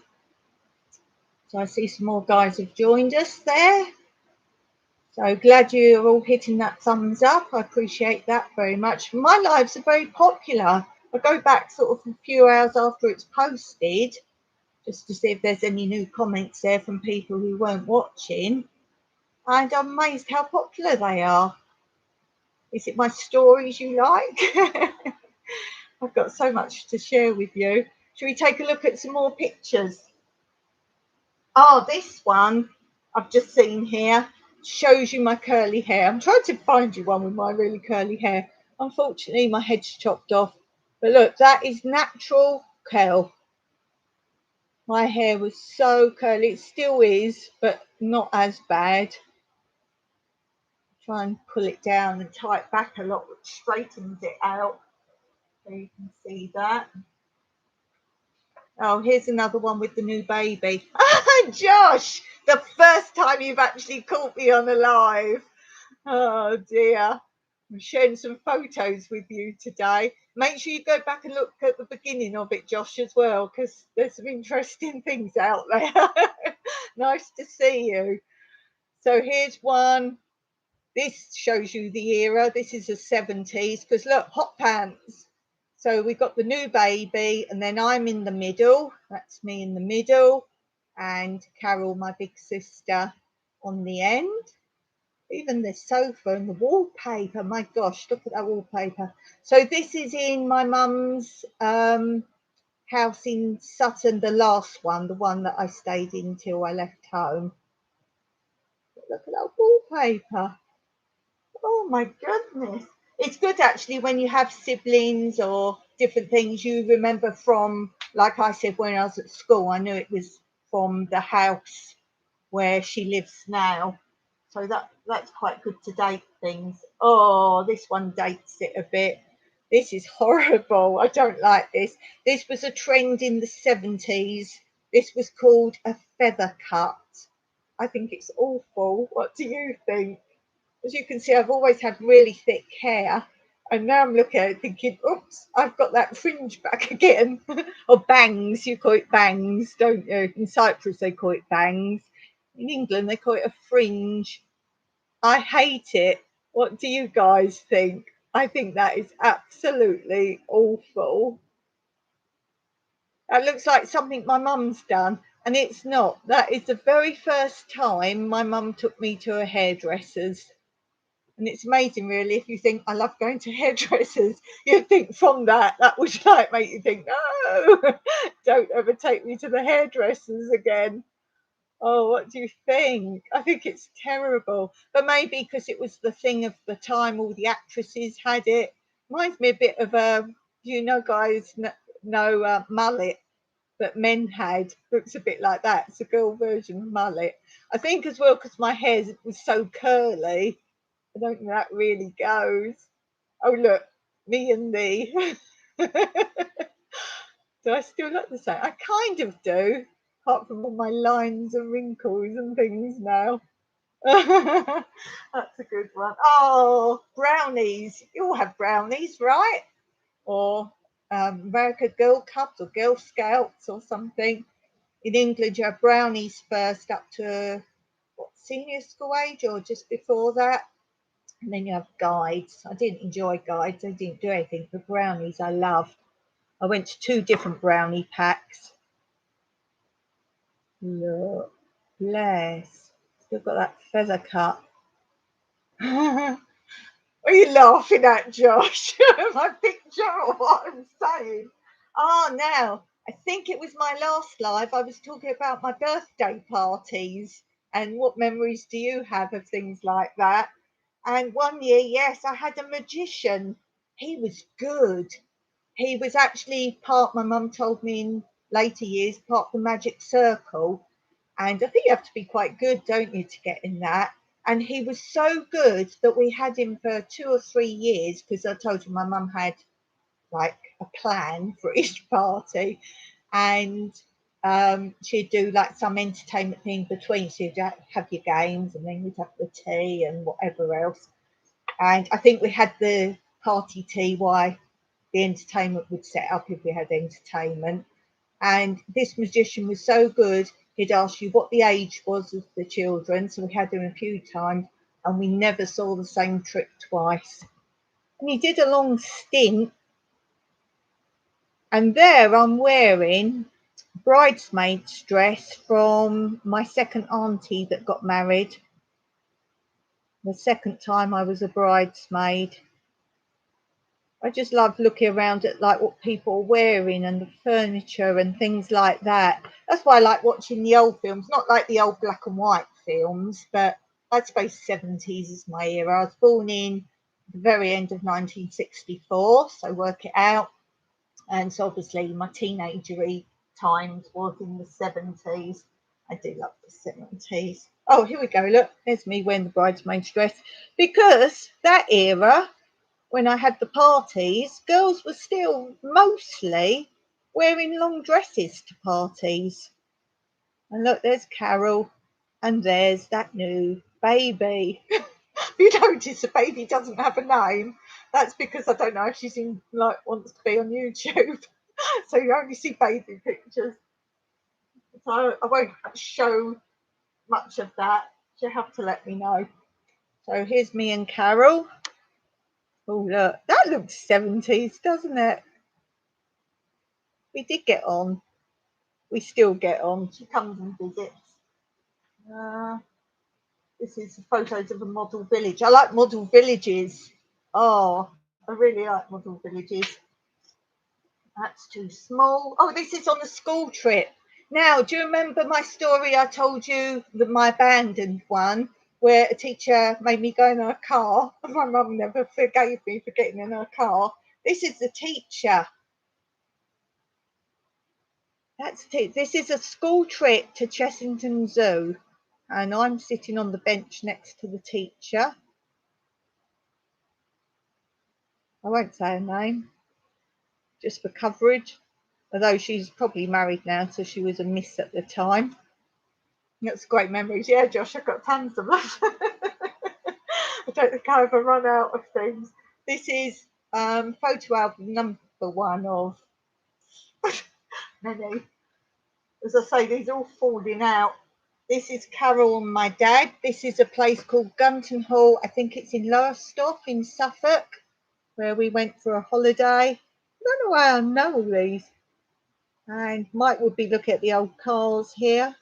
So I see some more guys have joined us there. So glad you're all hitting that thumbs up. I appreciate that very much. My lives are very popular. I go back sort of a few hours after it's posted just to see if there's any new comments there from people who weren't watching. And I'm amazed how popular they are. Is it my stories you like? I've got so much to share with you. Shall we take a look at some more pictures? Oh, this one I've just seen here shows you my curly hair. I'm trying to find you one with my really curly hair. Unfortunately, my head's chopped off. But look, that is natural curl. My hair was so curly. It still is, but not as bad. Try and pull it down and tie it back a lot, which straightens it out. So you can see that. Oh, here's another one with the new baby. Josh, the first time you've actually caught me on a live. Oh dear. I'm sharing some photos with you today. Make sure you go back and look at the beginning of it, Josh, as well, because there's some interesting things out there. Nice to see you. So here's one. This shows you the era. This is the 70s, because look, hot pants. So we got the new baby, and then I'm in the middle. That's me in the middle, and Carol, my big sister, on the end. Even the sofa and the wallpaper, my gosh, look at that wallpaper. So this is in my mum's house in Sutton, the last one, the one that I stayed in till I left home. Look at that wallpaper. Oh my goodness. It's good actually when you have siblings or different things you remember from, like I said, when I was at school, I knew it was from the house where she lives now. So that's quite good to date things. Oh, this one dates it a bit. This is horrible. I don't like this. This was a trend in the 70s. This was called a feather cut. I think it's awful. What do you think? As you can see, I've always had really thick hair. And now I'm looking at it thinking, oops, I've got that fringe back again. Or bangs, you call it bangs, don't you? In Cyprus, they call it bangs. In England, they call it a fringe. I hate it. What do you guys think? I think that is absolutely awful. That looks like something my mum's done, and it's not. That is the very first time my mum took me to a hairdresser's. And it's amazing, really, if you think I love going to hairdressers, you'd think from that would like make you think, no, don't ever take me to the hairdressers again. Oh, what do you think? I think it's terrible. But maybe because it was the thing of the time, all the actresses had it. Reminds me a bit of a, you know, guys know mullet that men had. Looks a bit like that. It's a girl version of mullet. I think as well because my hair was so curly. I don't think that really goes. Oh, look, me and me. Do I still look the same? I kind of do, apart from all my lines and wrinkles and things now. That's a good one. Oh, brownies. You all have brownies, right? Or America Girl Cubs or Girl Scouts or something. In England, you have brownies first up to what, senior school age or just before that. And then you have guides. I didn't enjoy guides. I didn't do anything. But brownies, I loved. I went to 2 different brownie packs. Look, bless. Still got that feather cut. What are you laughing at, Josh? My picture or what I'm saying? Oh, now, I think it was my last live. I was talking about my birthday parties and what memories do you have of things like that? And one year, yes, I had a magician. He was good. He was actually part, my mum told me in later years, part of the magic circle. And I think you have to be quite good, don't you, to get in that? And he was so good that we had him for 2 or 3 years because I told you my mum had like a plan for each party. And she'd do like some entertainment thing between. So you'd have your games and then you'd have the tea and whatever else. And I think we had the party tea while the entertainment would set up if we had entertainment. And this magician was so good, he'd ask you what the age was of the children. So we had him a few times and we never saw the same trick twice. And he did a long stint. And there I'm wearing bridesmaid's dress from my second auntie that got married. The second time I was a bridesmaid. I just love looking around at like what people are wearing and the furniture and things like that. That's why I like watching the old films, not like the old black and white films, but I suppose 70s is my era. I was born in the very end of 1964, so work it out. And so obviously my teenagery times was in the 70s. I do love the 70s. Oh, here we go. Look, there's me wearing the bridesmaid's dress because that era when I had the parties, girls were still mostly wearing long dresses to parties. And look, there's Carol, and there's that new baby. You notice the baby doesn't have a name. That's because I don't know if she's in wants to be on YouTube. So you only see baby pictures. So I won't show much of that. You have to let me know. So here's me and Carol. Oh look, that looks 70s, doesn't it? We did get on. We still get on. She comes and visits. This is photos of a model village. I like model villages. Oh, I really like model villages. That's too small. Oh, this is on a school trip. Now, do you remember my story I told you, my abandoned one, where a teacher made me go in her car and my mum never forgave me for getting in her car? This is the teacher. This is a school trip to Chessington Zoo, and I'm sitting on the bench next to the teacher. I won't say her name, just for coverage, although she's probably married now, so she was a miss at the time. That's great memories. Yeah, Josh, I've got tons of them. I don't think I ever run out of things. This is photo album number 1 of many. As I say, these are all falling out. This is Carol and my dad. This is a place called Gunton Hall. I think it's in Lowestoft in Suffolk, where we went for a holiday. I don't know why I know all these. And Mike would be looking at the old cars here.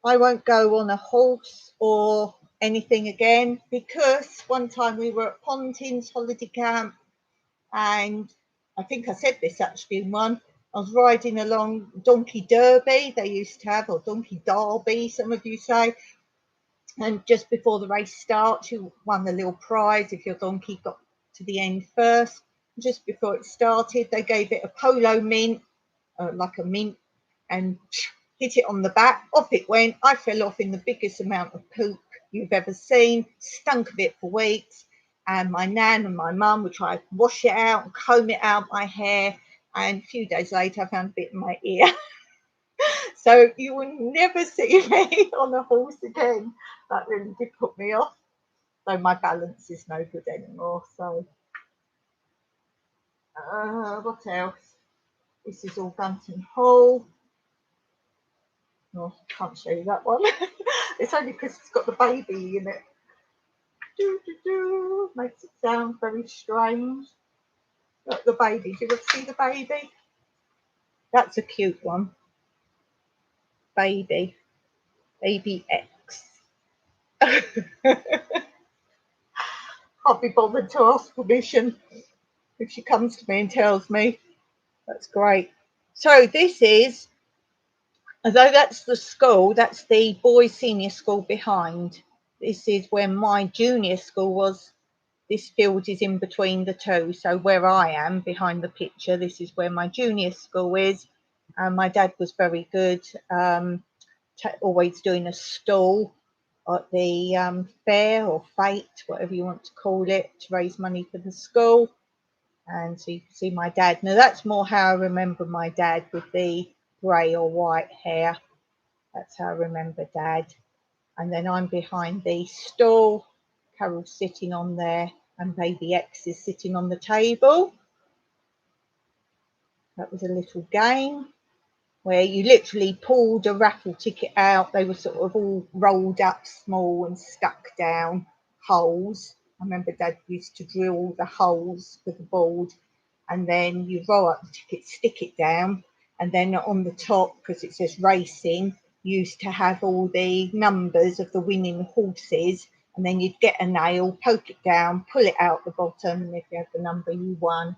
I won't go on a horse or anything again, because one time we were at Pontins holiday camp, and I think I said this actually in one. I was riding along Donkey Derby, they used to have, or Donkey Derby, some of you say. And just before the race starts, you won the little prize if your donkey got to the end first. Just before it started, they gave it a polo mint, like a mint, and hit it on the back. Off it went. I fell off in the biggest amount of poop you've ever seen. Stunk of it for weeks. And my nan and my mum would try to wash it out and comb it out my hair. And a few days later, I found a bit in my ear. So you will never see me on a horse again. That really did put me off. Though my balance is no good anymore. So what else? This is all Gunton Hall. Oh, I can't show you that one. It's only because it's got the baby in it. Makes it sound very strange. Look, the baby. Do you ever see the baby? That's a cute one. Baby. Baby X. Can't be bothered to ask permission if she comes to me and tells me. That's great. So this is, although that's the school, that's the boys' senior school behind. This is where my junior school was. This field is in between the two. So where I am behind the picture, this is where my junior school is. And my dad was very good, always doing a stall at the fair or fete, whatever you want to call it, to raise money for the school. And so you can see my dad. Now that's more how I remember my dad, with the grey or white hair. That's how I remember Dad. And then I'm behind the stall. Carol's sitting on there, and baby X is sitting on the table. That was a little game where you literally pulled a raffle ticket out. They were sort of all rolled up small and stuck down holes. I remember Dad used to drill the holes with the board, and then you roll up the ticket, stick it down, and then on the top, because it says racing, used to have all the numbers of the winning horses, and then you'd get a nail, poke it down, pull it out the bottom, and if you had the number, you won.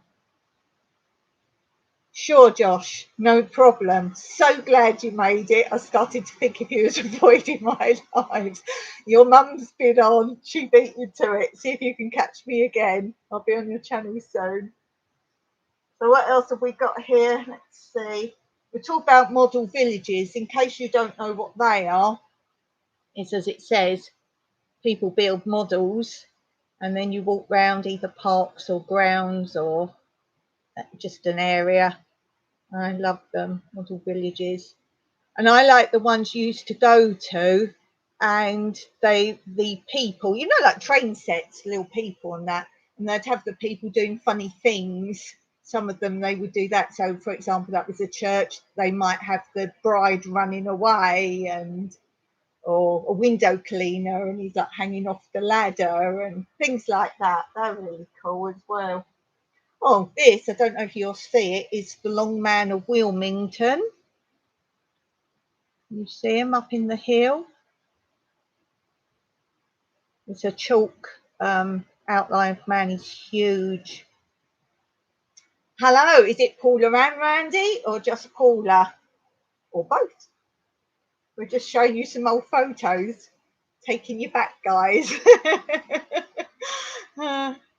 Sure, Josh, no problem. So glad you made it. I started to think if you was avoiding my lives. Your mum's been on, she beat you to it. See if you can catch me again. I'll be on your channel soon. So what else have we got here? Let's see. We talk about model villages. In case you don't know what they are, it's as it says, people build models and then you walk round either parks or grounds or just an area. I love them, model villages. And I like the ones you used to go to and the people, you know, like train sets, little people and that, and they'd have the people doing funny things. Some of them they would do that. So, for example, that was a church. They might have the bride running away, and or a window cleaner, and he's like hanging off the ladder and things like that. They're really cool as well. Oh, this, I don't know if you'll see it, is the Long Man of Wilmington. You see him up in the hill. It's a chalk outline of man. He's huge. Hello, is it Paula and Randy, or just Paula, or both? We're just showing you some old photos, taking you back, guys.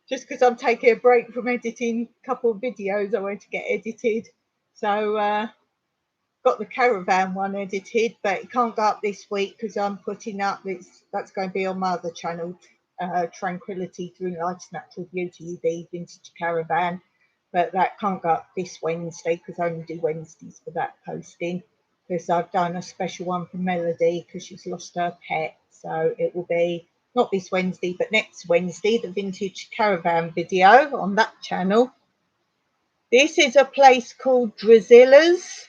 Just because I'm taking a break from editing a couple of videos I want to get edited. So got the caravan one edited, but it can't go up this week because I'm putting up that's going to be on my other channel, Tranquility Through Life's Natural Beauty, the vintage caravan. But that can't go up this Wednesday because I only do Wednesdays for that posting, because I've done a special one for Melody because she's lost her pet. So it will be not this Wednesday, but next Wednesday, the vintage caravan video on that channel. This is a place called Drizilla's,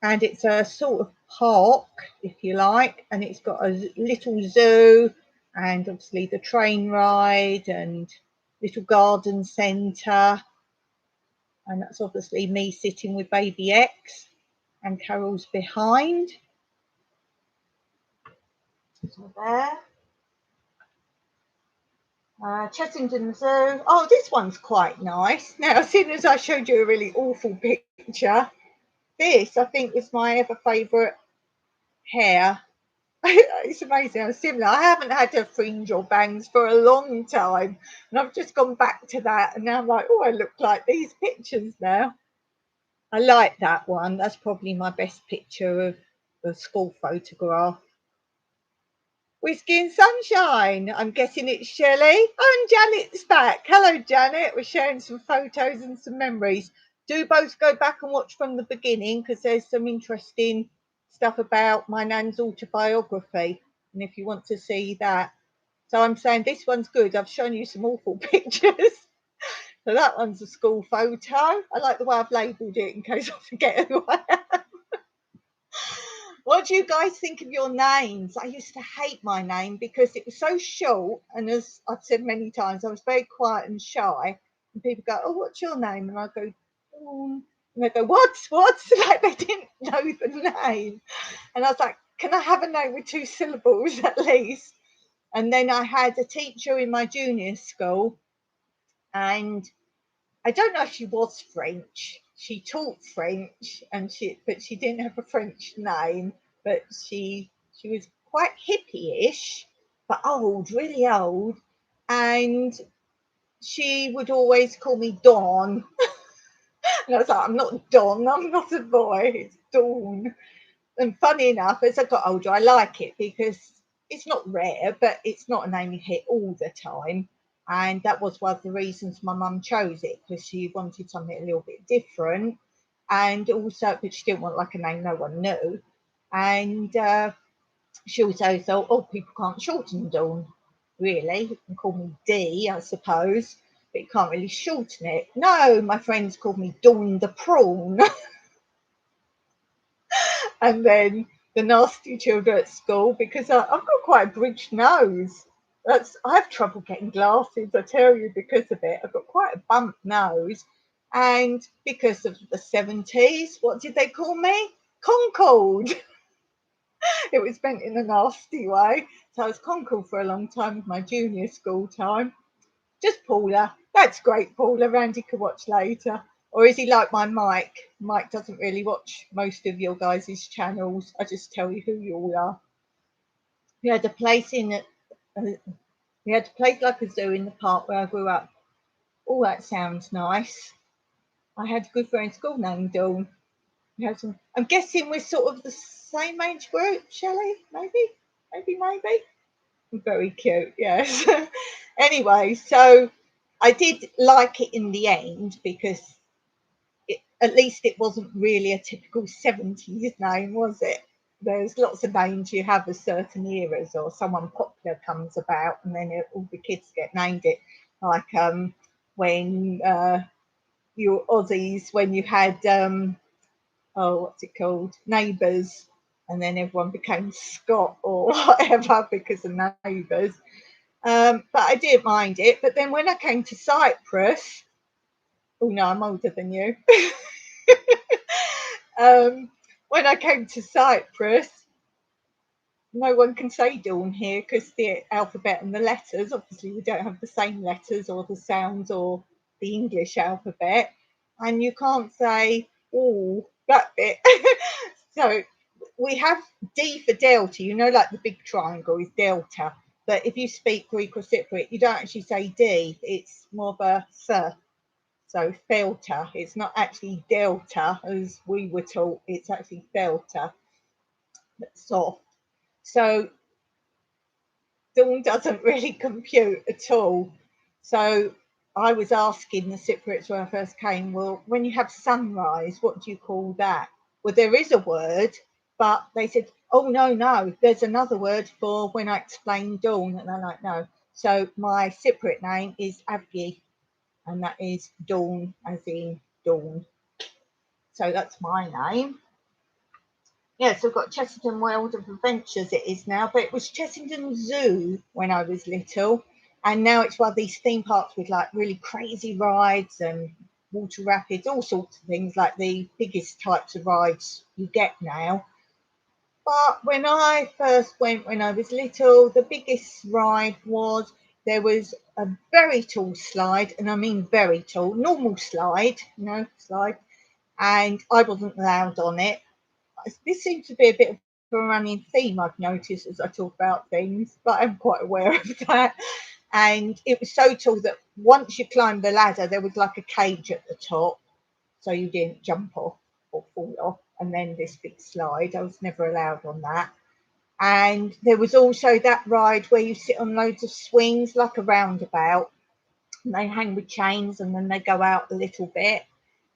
and it's a sort of park, if you like, and it's got a little zoo and obviously the train ride and little garden centre. And that's obviously me sitting with baby X, and Carol's behind. So there. Chessington Zoo. Oh, this one's quite nice. Now, as soon as I showed you a really awful picture, this I think is my ever favourite hair. It's amazing how similar. I haven't had a fringe or bangs for a long time, and I've just gone back to that, and now I'm like, oh, I look like these pictures now. I like that one. That's probably my best picture of the school photograph. Whiskey and Sunshine. I'm guessing it's Shelley. Oh, and Janet's back. Hello, Janet. We're sharing some photos and some memories. Do both go back and watch from the beginning because there's some interesting stuff about my nan's autobiography. And if you want to see that. So I'm saying this one's good. I've shown you some awful pictures. So that one's a school photo. I like the way I've labelled it in case I forget who I am. What do you guys think of your names? I used to hate my name because it was so short, and as I've said many times, I was very quiet and shy. And people go, "Oh, what's your name?" And I go, "Dawn." And they go, "What? What?" Like they didn't know the name. And I was like, "Can I have a name with 2 syllables at least?" And then I had a teacher in my junior school, and I don't know if she was French. She taught French, but she didn't have a French name. But she was quite hippie-ish, but old, really old. And she would always call me Dawn. And I was like, I'm not Dawn. I'm not a boy. It's Dawn. And funny enough, as I got older, I like it because it's not rare, but it's not a name you hear all the time. And that was one of the reasons my mum chose it, because she wanted something a little bit different. And also, but she didn't want like a name no one knew. And she also thought, oh, people can't shorten Dawn, really. You can call me D, I suppose, but you can't really shorten it. No, my friends called me Dawn the Prawn. And then the nasty children at school, because I've got quite a bridged nose. I have trouble getting glasses, I tell you, because of it. I've got quite a bumped nose, and because of the 70s, what did they call me? Concord. It was meant in a nasty way. So I was Concord for a long time with my junior school time. Just Paula. That's great, Paula. Randy can watch later. Or is he like my Mike? Mike doesn't really watch most of your guys' channels. I just tell you who you all are. We had a place we had a place like a zoo in the park where I grew up. Oh, that sounds nice. I had a good friend in school named Dawn. I'm guessing we're sort of the same age group, Shelley? Maybe. Very cute, yes. Anyway, so I did like it in the end because at least it wasn't really a typical 70s name, was it? there's lots of names you have as certain eras, or someone popular comes about, and then all the kids get named it. Like when you Aussies, when you had oh, what's it called, Neighbours, and then everyone became Scott or whatever because of Neighbours. But I didn't mind it. But then when I came to Cyprus, oh no, I'm older than you. When I came to Cyprus, no one can say dawn here because the alphabet and the letters, obviously, we don't have the same letters or the sounds or the English alphabet. And you can't say, oh, that bit. So we have D for Delta, like the big triangle is Delta. But if you speak Greek or Cypriot, you don't actually say D, it's more of a S. So Delta, it's not actually Delta as we were taught, it's actually Delta, that's soft. So dawn doesn't really compute at all. So I was asking the Cypriots when I first came, well, when you have sunrise, what do you call that? Well, there is a word, but they said, oh, no, there's another word for when I explain dawn. And I'm like, no. So my Cypriot name is Avgi, and that is dawn, as in dawn. So that's my name. Yeah, so I've got Chessington World of Adventures it is now, but it was Chessington Zoo when I was little, and now it's one of these theme parks with like really crazy rides and water rapids, all sorts of things, like the biggest types of rides you get now. But when I first went when I was little, the biggest ride was there was a very tall slide, and I mean very tall, normal slide, slide, and I wasn't allowed on it. This seems to be a bit of a running theme I've noticed as I talk about things, but I'm quite aware of that. And it was so tall that once you climbed the ladder, there was like a cage at the top, so you didn't jump off or fall off. And then this big slide, I was never allowed on that. And there was also that ride where you sit on loads of swings, like a roundabout, and they hang with chains and then they go out a little bit.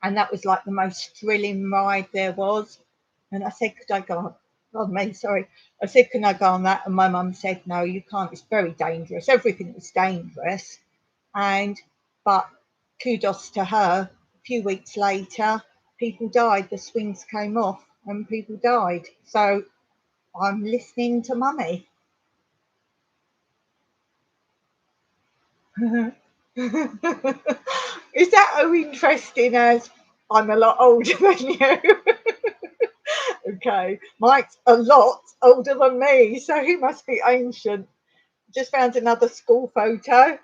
And that was like the most thrilling ride there was. And I said, could I go on? Oh, me, sorry. I said, can I go on that? And my mum said, no, you can't. It's very dangerous. Everything was dangerous. But kudos to her. A few weeks later, people died. The swings came off and people died. So I'm listening to mummy. Is that so interesting as I'm a lot older than you? Okay, Mike's a lot older than me, so he must be ancient. Just found another school photo.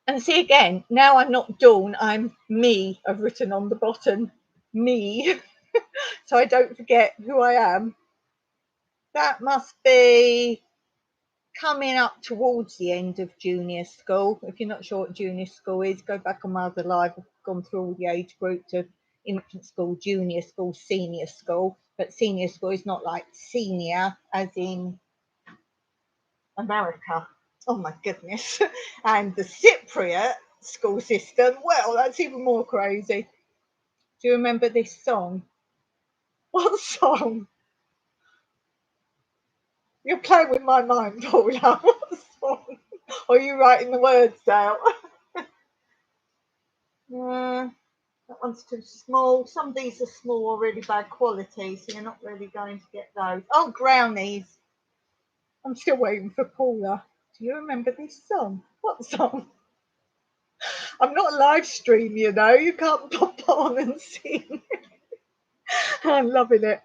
And see again, now I'm not Dawn, I'm me. I've written on the bottom, me, so I don't forget who I am. That must be coming up towards the end of junior school. If you're not sure what junior school is, go back on my other live. I've gone through all the age groups of infant school, junior school, senior school. But senior school is not like senior as in America. Oh my goodness. And the Cypriot school system, well, that's even more crazy. Do you remember this song? What song? You're playing with my mind, Paula. What song? Or are you writing the words out? That one's too small. Some of these are small or really bad quality, so you're not really going to get those. Oh, Brownies. I'm still waiting for Paula. Do you remember this song? What song? I'm not a live stream, you know. You can't pop on and sing. I'm loving it.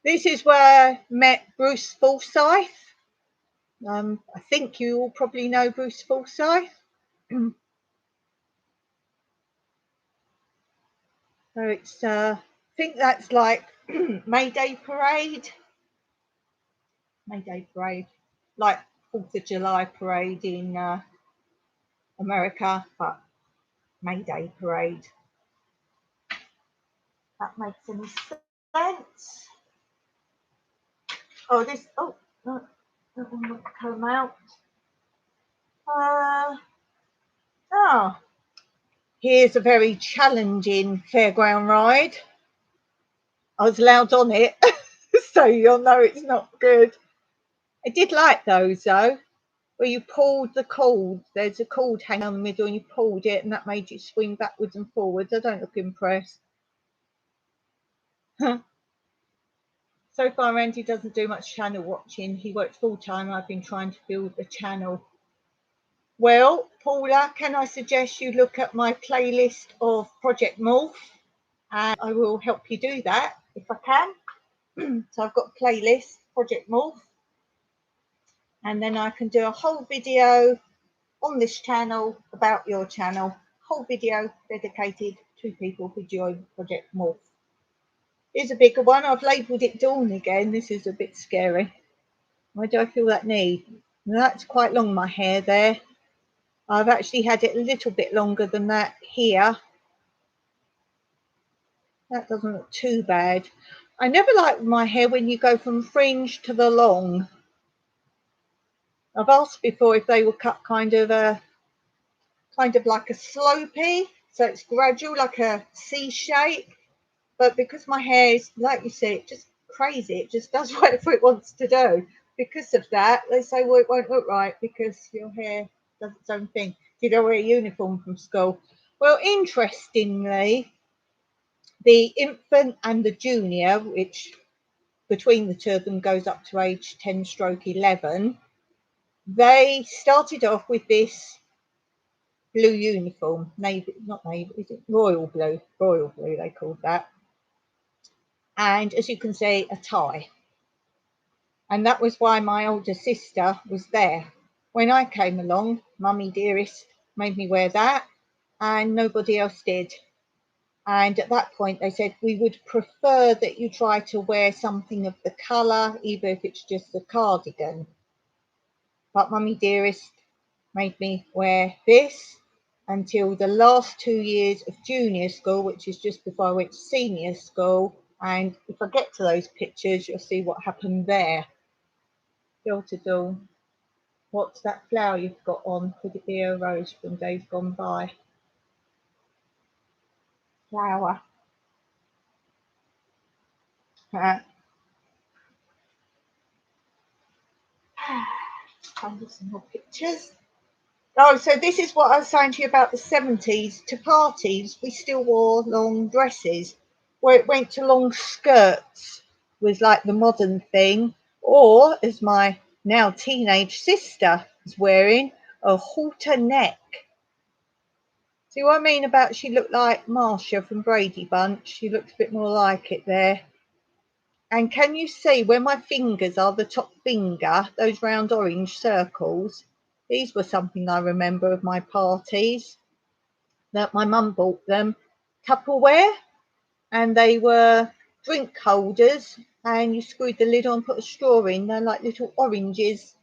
This is where I met Bruce Forsyth. I think you all probably know Bruce Forsyth. So it's, I think that's like May Day Parade. May Day Parade, like 4th of July parade in America, but May Day Parade. That makes any sense. Oh, this, oh, no, that one won't come out. Oh, here's a very challenging fairground ride. I was allowed on it, so you'll know it's not good. I did like those though, where you pulled the cord. There's a cord hanging on the middle, and you pulled it, and that made you swing backwards and forwards. I don't look impressed. So far, Andy doesn't do much channel watching. He works full time. I've been trying to build the channel. Well, Paula, can I suggest you look at my playlist of Project Morph? And I will help you do that if I can. So I've got a playlist, Project Morph, and then I can do a whole video on this channel about your channel, whole video dedicated to people who join Project Morph. Here's a bigger one. I've labelled it Dawn again. This is a bit scary. Why do I feel that need? That's quite long, my hair there. I've actually had it a little bit longer than that here. That doesn't look too bad. I never like my hair when you go from fringe to the long. I've asked before if they will cut kind of like a slopey, so it's gradual, like a C shape. But because my hair is, like you say, just crazy, it just does whatever it wants to do. Because of that, they say, well, it won't look right because your hair does its own thing. You don't wear a uniform from school. Well, interestingly, the infant and the junior, which between the two of them goes up to age 10 stroke 11, they started off with this blue uniform, navy, not navy, is it royal blue they called that, and as you can see, a tie. And that was why my older sister was there. When I came along, Mummy Dearest made me wear that, and nobody else did. And at that point, they said, we would prefer that you try to wear something of the colour, even if it's just a cardigan. But Mummy Dearest made me wear this until the last 2 years of junior school, which is just before I went to senior school. And if I get to those pictures, you'll see what happened there. Delta Dawn, what's that flower you've got on? Could it be a rose from days gone by? Flower. Find some more pictures. Oh, so this is what I was saying to you about the 70s. To parties, we still wore long dresses. Where it went to long skirts was like the modern thing. Or, as my now teenage sister is wearing, a halter neck. See what I mean about she looked like Marcia from Brady Bunch? She looked a bit more like it there. And can you see where my fingers are, the top finger, those round orange circles? These were something I remember of my parties, that my mum bought them Tupperware, and they were drink holders, and you screwed the lid on, put a straw in. They're like little oranges.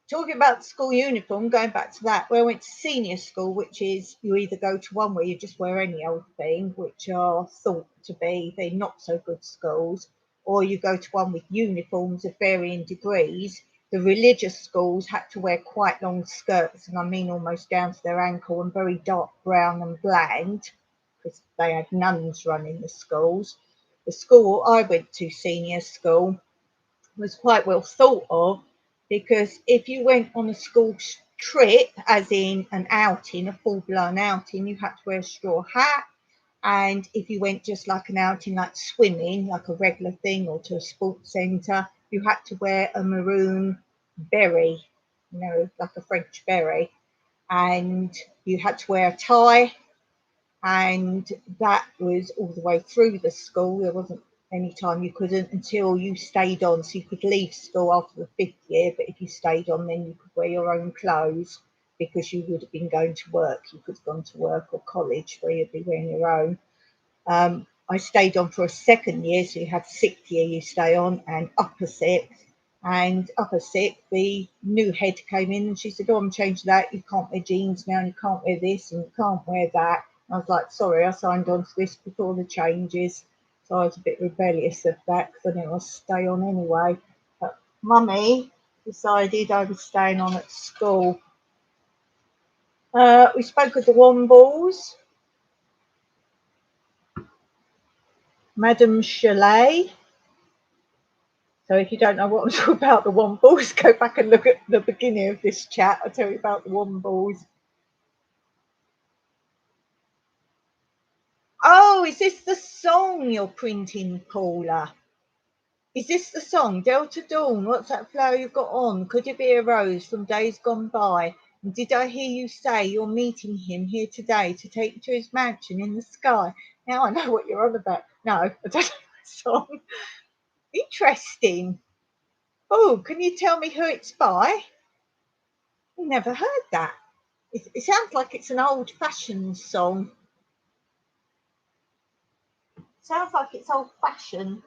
Talking about school uniform, going back to that, where I went to senior school, which is you either go to one where you just wear any old thing, which are thought to be the not so good schools, or you go to one with uniforms of varying degrees. The religious schools had to wear quite long skirts, and I mean almost down to their ankle, and very dark brown and bland, because they had nuns running the schools. The school I went to, senior school, was quite well thought of, because if you went on a school trip, as in an outing, a full-blown outing, you had to wear a straw hat. And if you went just like an outing, like swimming, like a regular thing, or to a sports centre, you had to wear a maroon beret, you know, like a French beret. And you had to wear a tie, and that was all the way through the school. There wasn't any time you couldn't, until you stayed on. So you could leave school after the 5th year, but if you stayed on, then you could wear your own clothes, because you would have been going to work. You could have gone to work or college where you'd be wearing your own. I stayed on for a 2nd year, so you had 6th year you stay on, and upper 6th. And upper 6th, the new head came in, and she said, oh, I'm changing that. You can't wear jeans now, and you can't wear this, and you can't wear that. I was like, sorry, I signed on to this before the changes. So I was a bit rebellious of that, because I didn't want to stay on anyway. But Mummy decided I was staying on at school. We spoke of the Wombles. Madame Chalet. So if you don't know what I'm talking about, the Wombles, go back and look at the beginning of this chat. I'll tell you about the Wombles. Oh, is this the song you're printing, Paula? Is this the song? Delta Dawn, what's that flower you've got on? Could it be a rose from days gone by? And did I hear you say you're meeting him here today to take you to his mansion in the sky? Now I know what you're on about. No, I don't know the song. Interesting. Oh, can you tell me who it's by? Never heard that. It sounds like it's an old-fashioned song. Sounds like it's old-fashioned.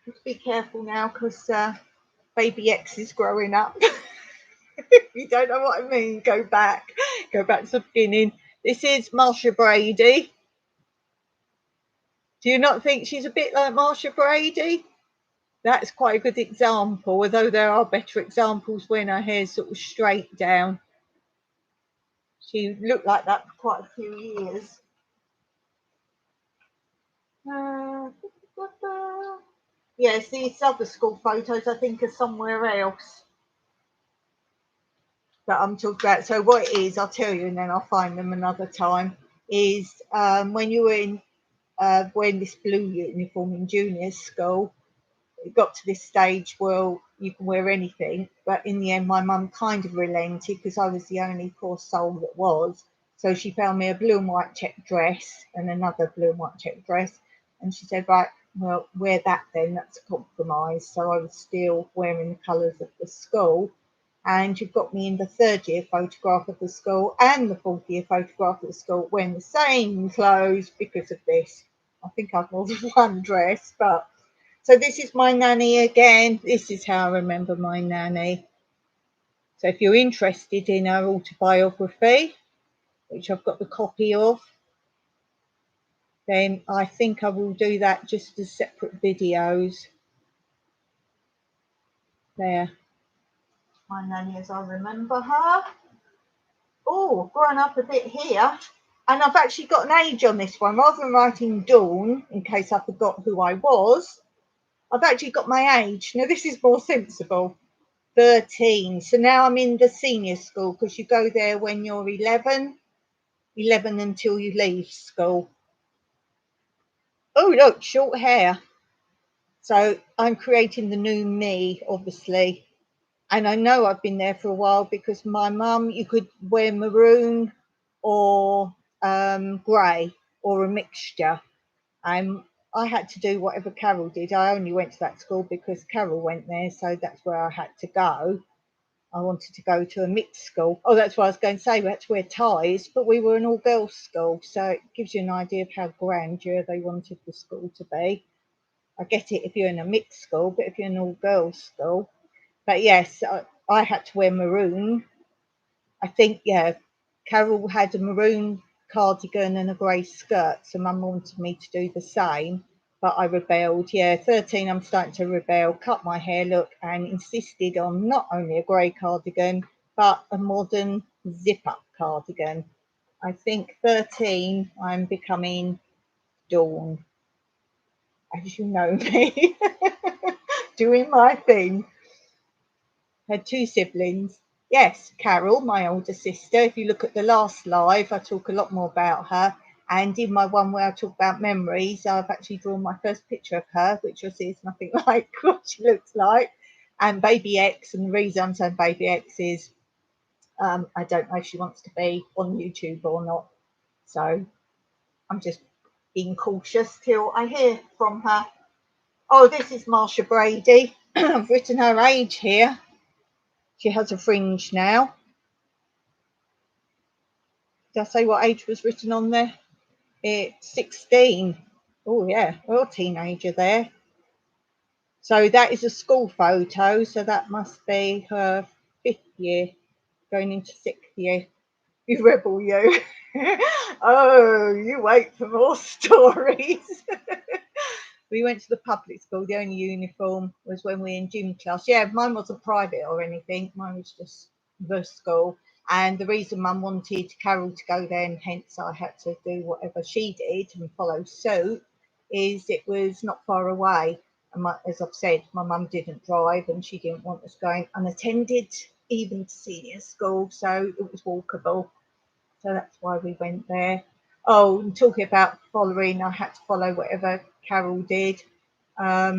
Just be careful now because baby X is growing up. If you don't know what I mean, go back to the beginning. This is Marsha Brady. Do you not think she's a bit like Marsha Brady? That's quite a good example, although there are better examples when her hair's sort of straight down. She looked like that for quite a few years. Yes, these other school photos I think are somewhere else that I'm talking about. So what it is, I'll tell you and then I'll find them another time, is when you were in wearing this blue uniform in junior school, it got to this stage where you can wear anything, but in the end my mum kind of relented because I was the only poor soul that was. So she found me a blue and white check dress and another blue and white check dress, and she said, right, well, wear that then, that's a compromise. So I was still wearing the colours of the school, and you've got me in the third year photograph of the school and the fourth year photograph of the school wearing the same clothes because of this. I think I've more than one dress, but so this is my nanny again. This is how I remember my nanny. So if you're interested in her autobiography, which I've got the copy of, then I think I will do that just as separate videos. There. My nanny as I remember her. Oh, grown up a bit here. And I've actually got an age on this one. Rather than writing Dawn, in case I forgot who I was, I've actually got my age. Now, this is more sensible. 13. So now I'm in the senior school because you go there when you're 11 until you leave school. Oh, look, short hair. So I'm creating the new me, obviously. And I know I've been there for a while because my mum, you could wear maroon or grey or a mixture. I had to do whatever Carol did. I only went to that school because Carol went there, so that's where I had to go. I wanted to go to a mixed school. Oh, that's what I was going to say. We had to wear ties, but we were an all-girls school, so it gives you an idea of how grandeur they wanted the school to be. I get it if you're in a mixed school, but if you're in an all-girls school. But yes, I had to wear maroon. I think, yeah, Carol had a maroon cardigan and a grey skirt, so Mum wanted me to do the same, but I rebelled. Yeah, 13, I'm starting to rebel, cut my hair, look, and insisted on not only a grey cardigan, but a modern zip-up cardigan. I think 13, I'm becoming Dawn, as you know me, doing my thing. Had two siblings. Yes, Carol, my older sister. If you look at the last live, I talk a lot more about her. And in my one where I talk about memories, I've actually drawn my first picture of her, which you'll see is nothing like what she looks like. And baby X, and the reason I'm saying baby X is I don't know if she wants to be on YouTube or not. So I'm just being cautious till I hear from her. Oh, this is Marsha Brady. I've written her age here. She has a fringe now. Did I say what age was written on there? It's 16. Oh, yeah, well, teenager there. So that is a school photo. So that must be her 5th year, going into 6th year. You rebel, you. Oh, you wait for more stories. We went to the public school. The only uniform was when we were in gym class. Yeah, mine wasn't private or anything. Mine was just the school. And the reason Mum wanted Carol to go there, and hence I had to do whatever she did and follow suit, is it was not far away. And as I've said, my mum didn't drive and she didn't want us going unattended, even to senior school, so it was walkable. So that's why we went there. Oh, and talking about following, I had to follow whatever Carol did. I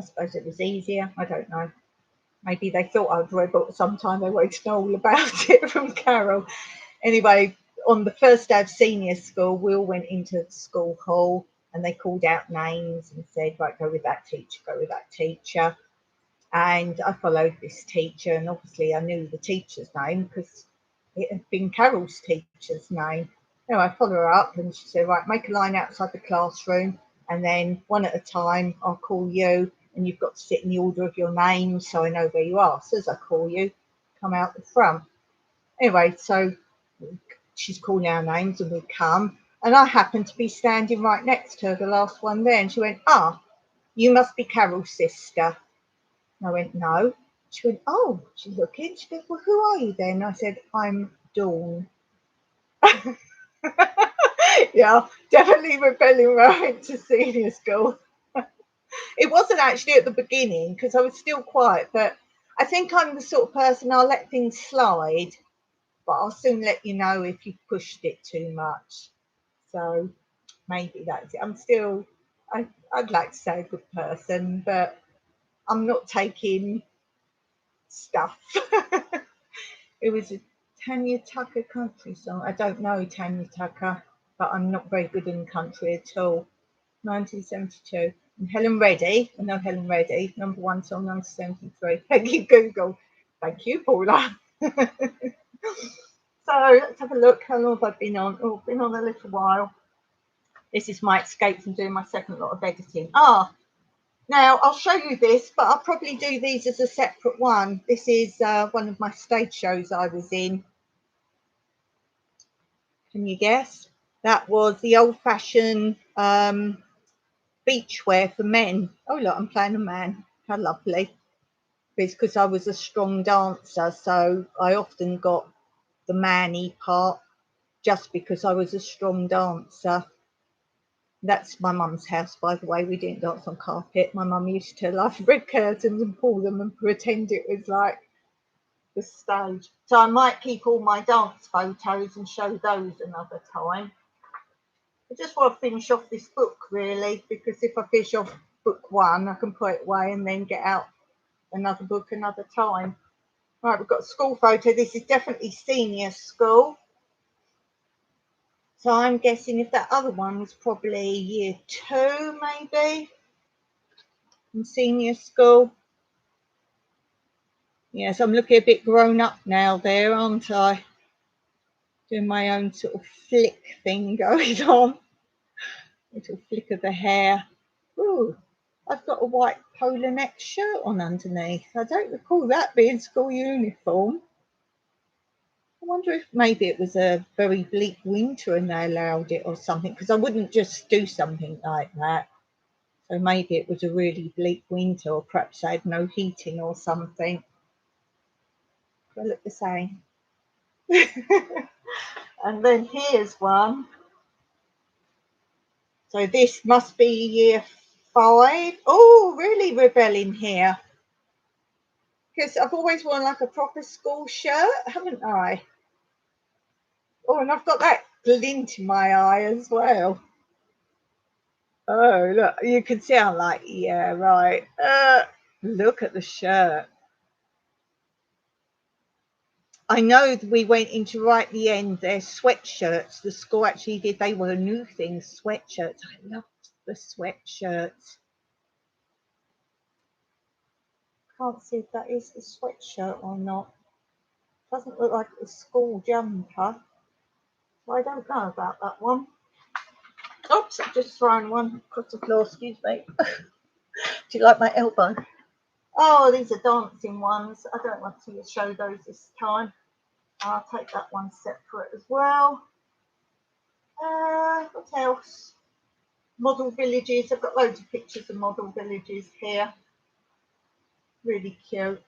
suppose it was easier. I don't know. Maybe they thought I'd read, but sometime they wanted to know all about it from Carol. Anyway, on the first day of senior school, we all went into the school hall and they called out names and said, right, go with that teacher, go with that teacher. And I followed this teacher, and obviously I knew the teacher's name because it had been Carol's teacher's name. I followed her up and she said, right, make a line outside the classroom, and then one at a time, I'll call you, and you've got to sit in the order of your name so I know where you are. So as I call you, come out the front. Anyway, so she's calling our names and we come, and I happened to be standing right next to her, the last one there, and she went, you must be Carol's sister. And I went, no. She went, oh, she's looking. She goes, well, who are you then? I said, I'm Dawn. Yeah, definitely rebelling when I went to senior school. It wasn't actually at the beginning because I was still quiet, but I think I'm the sort of person I'll let things slide, but I'll soon let you know if you've pushed it too much. So maybe that's it. I'd like to say a good person, but I'm not taking stuff. It was a Tanya Tucker country song. I don't know Tanya Tucker, but I'm not very good in country at all. 1972. And Helen Reddy, I know Helen Reddy, number one song, 1973. Thank you, Google. Thank you, Paula. So let's have a look. How long have I been on? Oh, I've been on a little while. This is my escape from doing my second lot of editing. Now I'll show you this, but I'll probably do these as a separate one. This is one of my stage shows I was in. Can you guess? That was the old-fashioned beachwear for men. Oh look, I'm playing a man. How lovely. It's because I was a strong dancer, so I often got the manny part just because I was a strong dancer. That's my mum's house, by the way. We didn't dance on carpet. My mum used to love red curtains and pull them and pretend it was like the stage. So I might keep all my dance photos and show those another time. I just want to finish off this book, really, because if I finish off book one, I can put it away and then get out another book another time. Right, we've got a school photo. This is definitely senior school. So I'm guessing if that other one was probably year 2, maybe, in senior school. Yes, I'm looking a bit grown up now there, aren't I? Doing my own sort of flick thing going on. Little flick of the hair. Ooh, I've got a white polo neck shirt on underneath. I don't recall that being school uniform. I wonder if maybe it was a very bleak winter and they allowed it or something, because I wouldn't just do something like that. So maybe it was a really bleak winter, or perhaps they had no heating or something. They look the same. And then here's one. So this must be year 5. Oh, really rebelling here. Because I've always worn like a proper school shirt, haven't I? Oh, and I've got that glint in my eye as well. Oh, look, you can see I'm like, yeah, right. Look at the shirt. I know we went into right at the end, their sweatshirts. The school actually did, they were new things, sweatshirts. I loved the sweatshirts. Can't see if that is the sweatshirt or not. Doesn't look like a school jumper. So I don't know about that one. Oops, I've just thrown one across the floor, excuse me. Do you like my elbow? Oh, these are dancing ones. I don't want to show those this time. I'll take that one separate as well. What else? Model villages. I've got loads of pictures of model villages here. Really cute.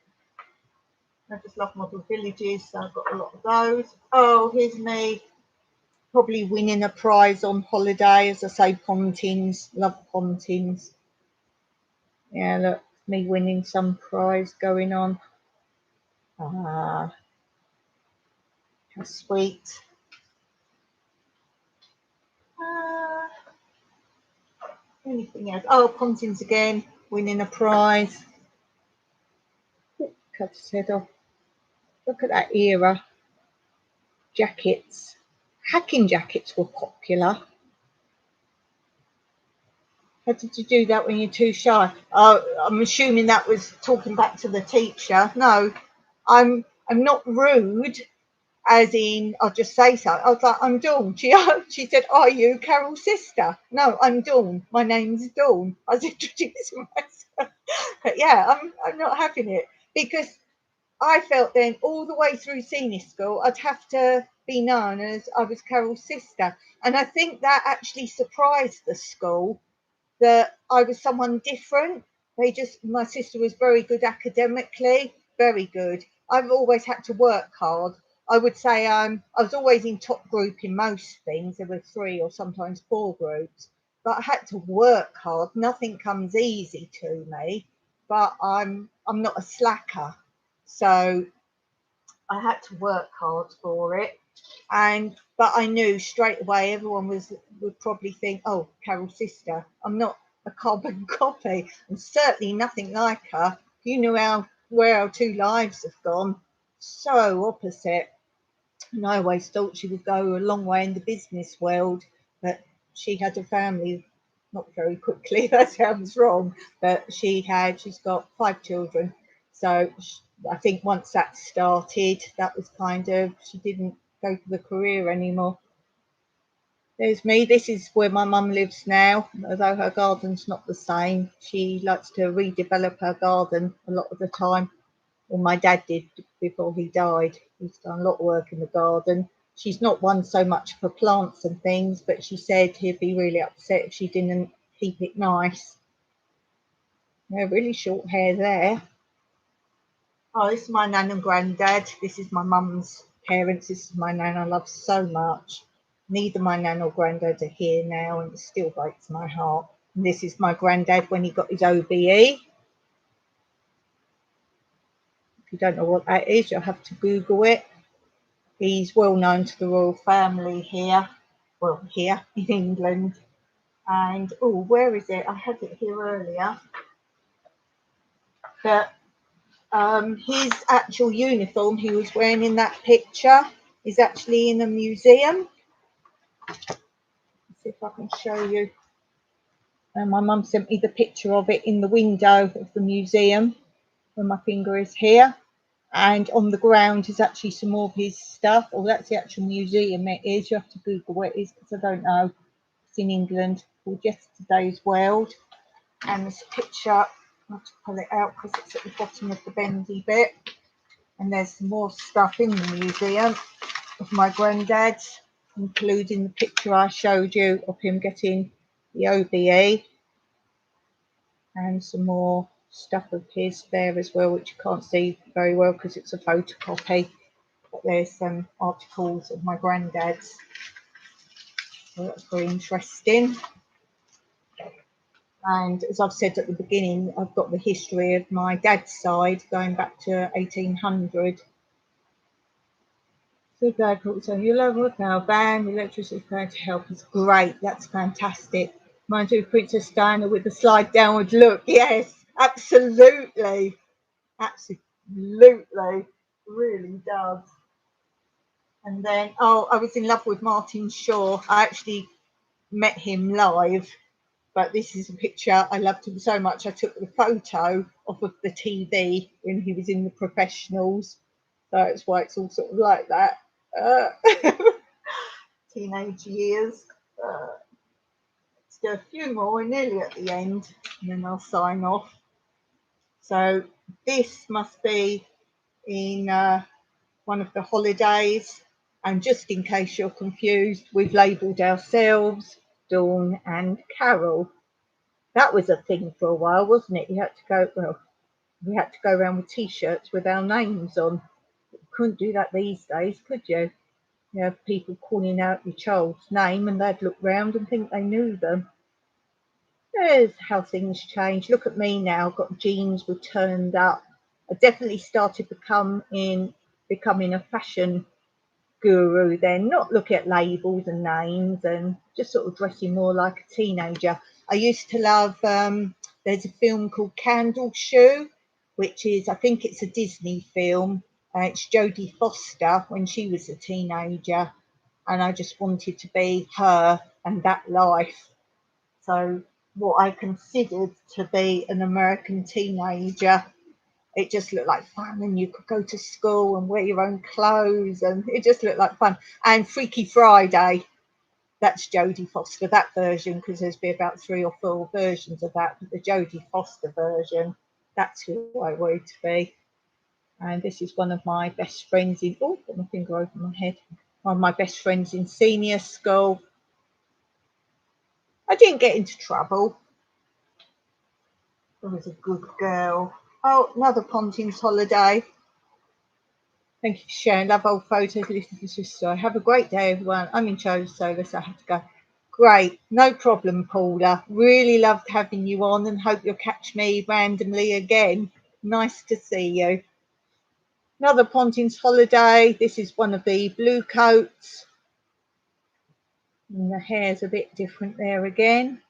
I just love model villages, so I've got a lot of those. Oh, here's me probably winning a prize on holiday. As I say, Pontins, love Pontins. Yeah, look, me winning some prize going on. Ah, how sweet. Uh, Anything else? Oh, Pontins again, winning a prize. Cut his head off. Look at that era. Jackets. Hacking jackets were popular. How did you do that when you're too shy? I'm assuming that was talking back to the teacher. No, I'm not rude, as in I'll just say so. I was like, I'm Dawn. She said, are you Carol's sister? No, I'm Dawn. My name's Dawn. I was introducing myself. But yeah, I'm not having it because I felt then all the way through senior school I'd have to be known as I was Carol's sister. And I think that actually surprised the school that I was someone different. My sister was very good academically, very good. I've always had to work hard. I would say I was always in top group in most things. There were 3 or sometimes 4 groups, but I had to work hard. Nothing comes easy to me, but I'm not a slacker. So I had to work hard for it. But I knew straight away everyone would probably think, oh, Carol's sister. I'm not a carbon copy. I'm certainly nothing like her. You know where our 2 lives have gone. So opposite. And I always thought she would go a long way in the business world, but she had a family not very quickly. That sounds wrong, but she's got 5 children. So I think once that started, that was kind of, she didn't go for the career anymore. There's me. This is where my mum lives now, although her garden's not the same. She likes to redevelop her garden a lot of the time. Well, my dad did before he died. He's done a lot of work in the garden. She's not one so much for plants and things, but she said he'd be really upset if she didn't keep it nice. Yeah, really short hair there. Oh, this is my nan and granddad. This is my mum's parents. This is my nan I love so much. Neither my nan or granddad are here now, and it still breaks my heart. And this is my granddad when he got his OBE. If you don't know what that is, you'll have to Google it. He's well known to the royal family here, here in England. And oh, where is it? I had it here earlier. But his actual uniform he was wearing in that picture is actually in a museum. Let's see if I can show you. And my mum sent me the picture of it in the window of the museum where my finger is here. And on the ground is actually some more of his stuff. Oh, that's the actual museum it is. You have to Google where it is because I don't know. It's in England called Yesterday's World. And this picture, I have to pull it out because it's at the bottom of the bendy bit. And there's some more stuff in the museum of my granddad, including the picture I showed you of him getting the OBE. And some more stuff of his there as well, which you can't see very well because it's a photocopy. But there's some articles of my granddad's. So that's very interesting. And as I've said at the beginning, I've got the history of my dad's side going back to 1800. So Dad called saying, "You love with our van, the electricity is going to help us." Great, that's fantastic. Mind you, Princess Diana with the slide downward look. Yes, absolutely. Absolutely. Really does. And then, oh, I was in love with Martin Shaw. I actually met him live, but this is a picture. I loved him so much. I took the photo off of the TV when he was in the professionals. So that's why it's all sort of like that. Teenage years. Let's do a few more. We're nearly at the end, and then I'll sign off. So this must be in one of the holidays. And just in case you're confused, we've labelled ourselves Dawn and Carol. That was a thing for a while, wasn't it? You had to go, well, We had to go around with T-shirts with our names on. Couldn't do that these days, could you? You have people calling out your child's name and they'd look round and think they knew them. There's how things change. Look at me now, got jeans were turned up. I definitely started becoming a fashion guru then, not look at labels and names and just sort of dressing more like a teenager. I used to love, there's a film called Candle Shoe, which is, I think it's a Disney film. It's Jodie Foster when she was a teenager, and I just wanted to be her and that life. So, what I considered to be an American teenager, it just looked like fun, and you could go to school and wear your own clothes, and it just looked like fun. And Freaky Friday, that's Jodie Foster, that version, because there's been about 3 or 4 versions of that, but the Jodie Foster version, that's who I wanted to be. And this is one of my best friends in, oh, got my finger over my head, one of my best friends in senior school. I didn't get into trouble. I was a good girl. Oh, another Pontins holiday. Thank you for sharing. Love old photos. Listen to this story. Have a great day, everyone. I'm in charge of service. I have to go. Great. No problem, Paula. Really loved having you on and hope you'll catch me randomly again. Nice to see you. Another Pontins holiday. This is one of the blue coats. And the hair's a bit different there again.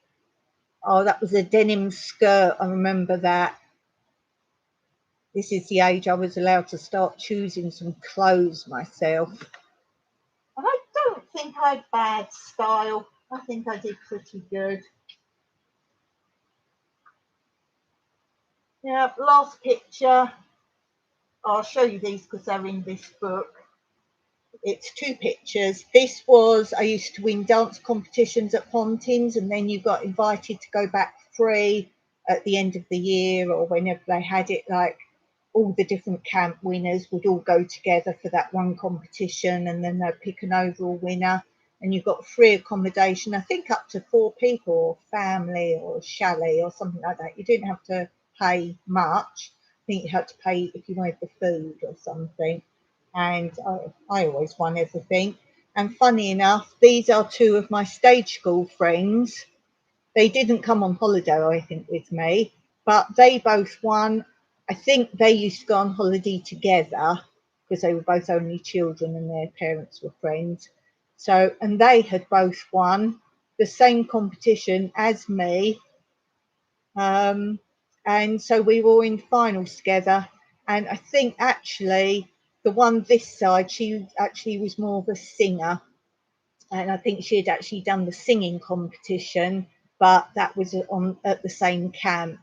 Oh, that was a denim skirt. I remember that. This is the age I was allowed to start choosing some clothes myself. I don't think I had bad style. I think I did pretty good. Yeah, last picture. I'll show you these because they're in this book. It's 2 pictures. This was, I used to win dance competitions at Pontins, and then you got invited to go back free at the end of the year or whenever they had it, like all the different camp winners would all go together for that one competition, and then they'd pick an overall winner, and you got free accommodation, I think up to 4 people, or family or chalet or something like that. You didn't have to pay much. I think you had to pay if you wanted the food or something, and I always won everything. And funny enough, these are 2 of my stage school friends. They didn't come on holiday, I think, with me, but they both won. I think they used to go on holiday together because they were both only children and their parents were friends. So, and they had both won the same competition as me. Um, and so we were in finals together. And I think actually the one this side, she actually was more of a singer. And I think she had actually done the singing competition, but that was on at the same camp.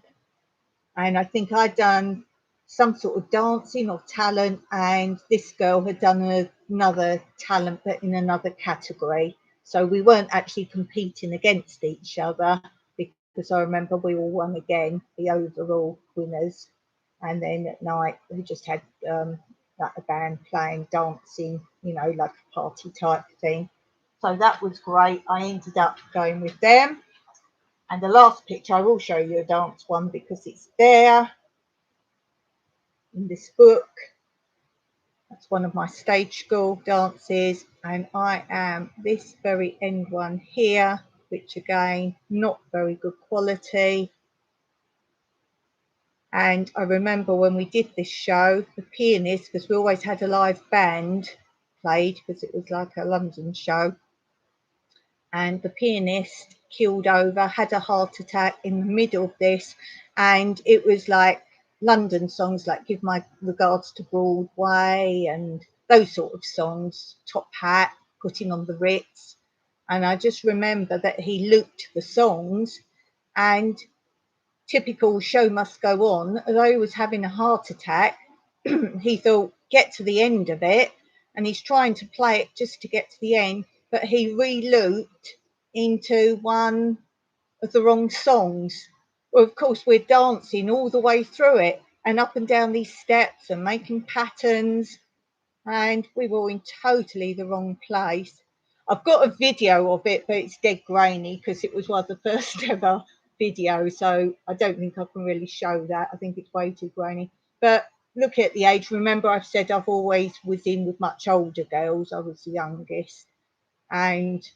And I think I'd done some sort of dancing or talent, and this girl had done another talent, but in another category. So we weren't actually competing against each other, because I remember we all won again, the overall winners. And then at night we just had like a band playing, dancing, you know, like a party type thing. So that was great. I ended up going with them. And the last picture, I will show you a dance one because it's there in this book. That's one of my stage school dances. And I am this very end one here, which again, not very good quality. And I remember when we did this show, the pianist, because we always had a live band played because it was like a London show, and the pianist keeled over, had a heart attack in the middle of this, and it was like London songs like Give My Regards to Broadway and those sort of songs, Top Hat, Putting on the Ritz. And I just remember that he looped the songs, and typical show must go on, although he was having a heart attack, he thought, get to the end of it, and he's trying to play it just to get to the end, but he re-looped into one of the wrong songs. Well, of course, we're dancing all the way through it and up and down these steps and making patterns, and we were in totally the wrong place. I've got a video of it, but it's dead grainy because it was one of the first ever video, so I don't think I can really show that. I think it's way too grainy. But look at the age. Remember, I've said I've always was in with much older girls. I was the youngest, and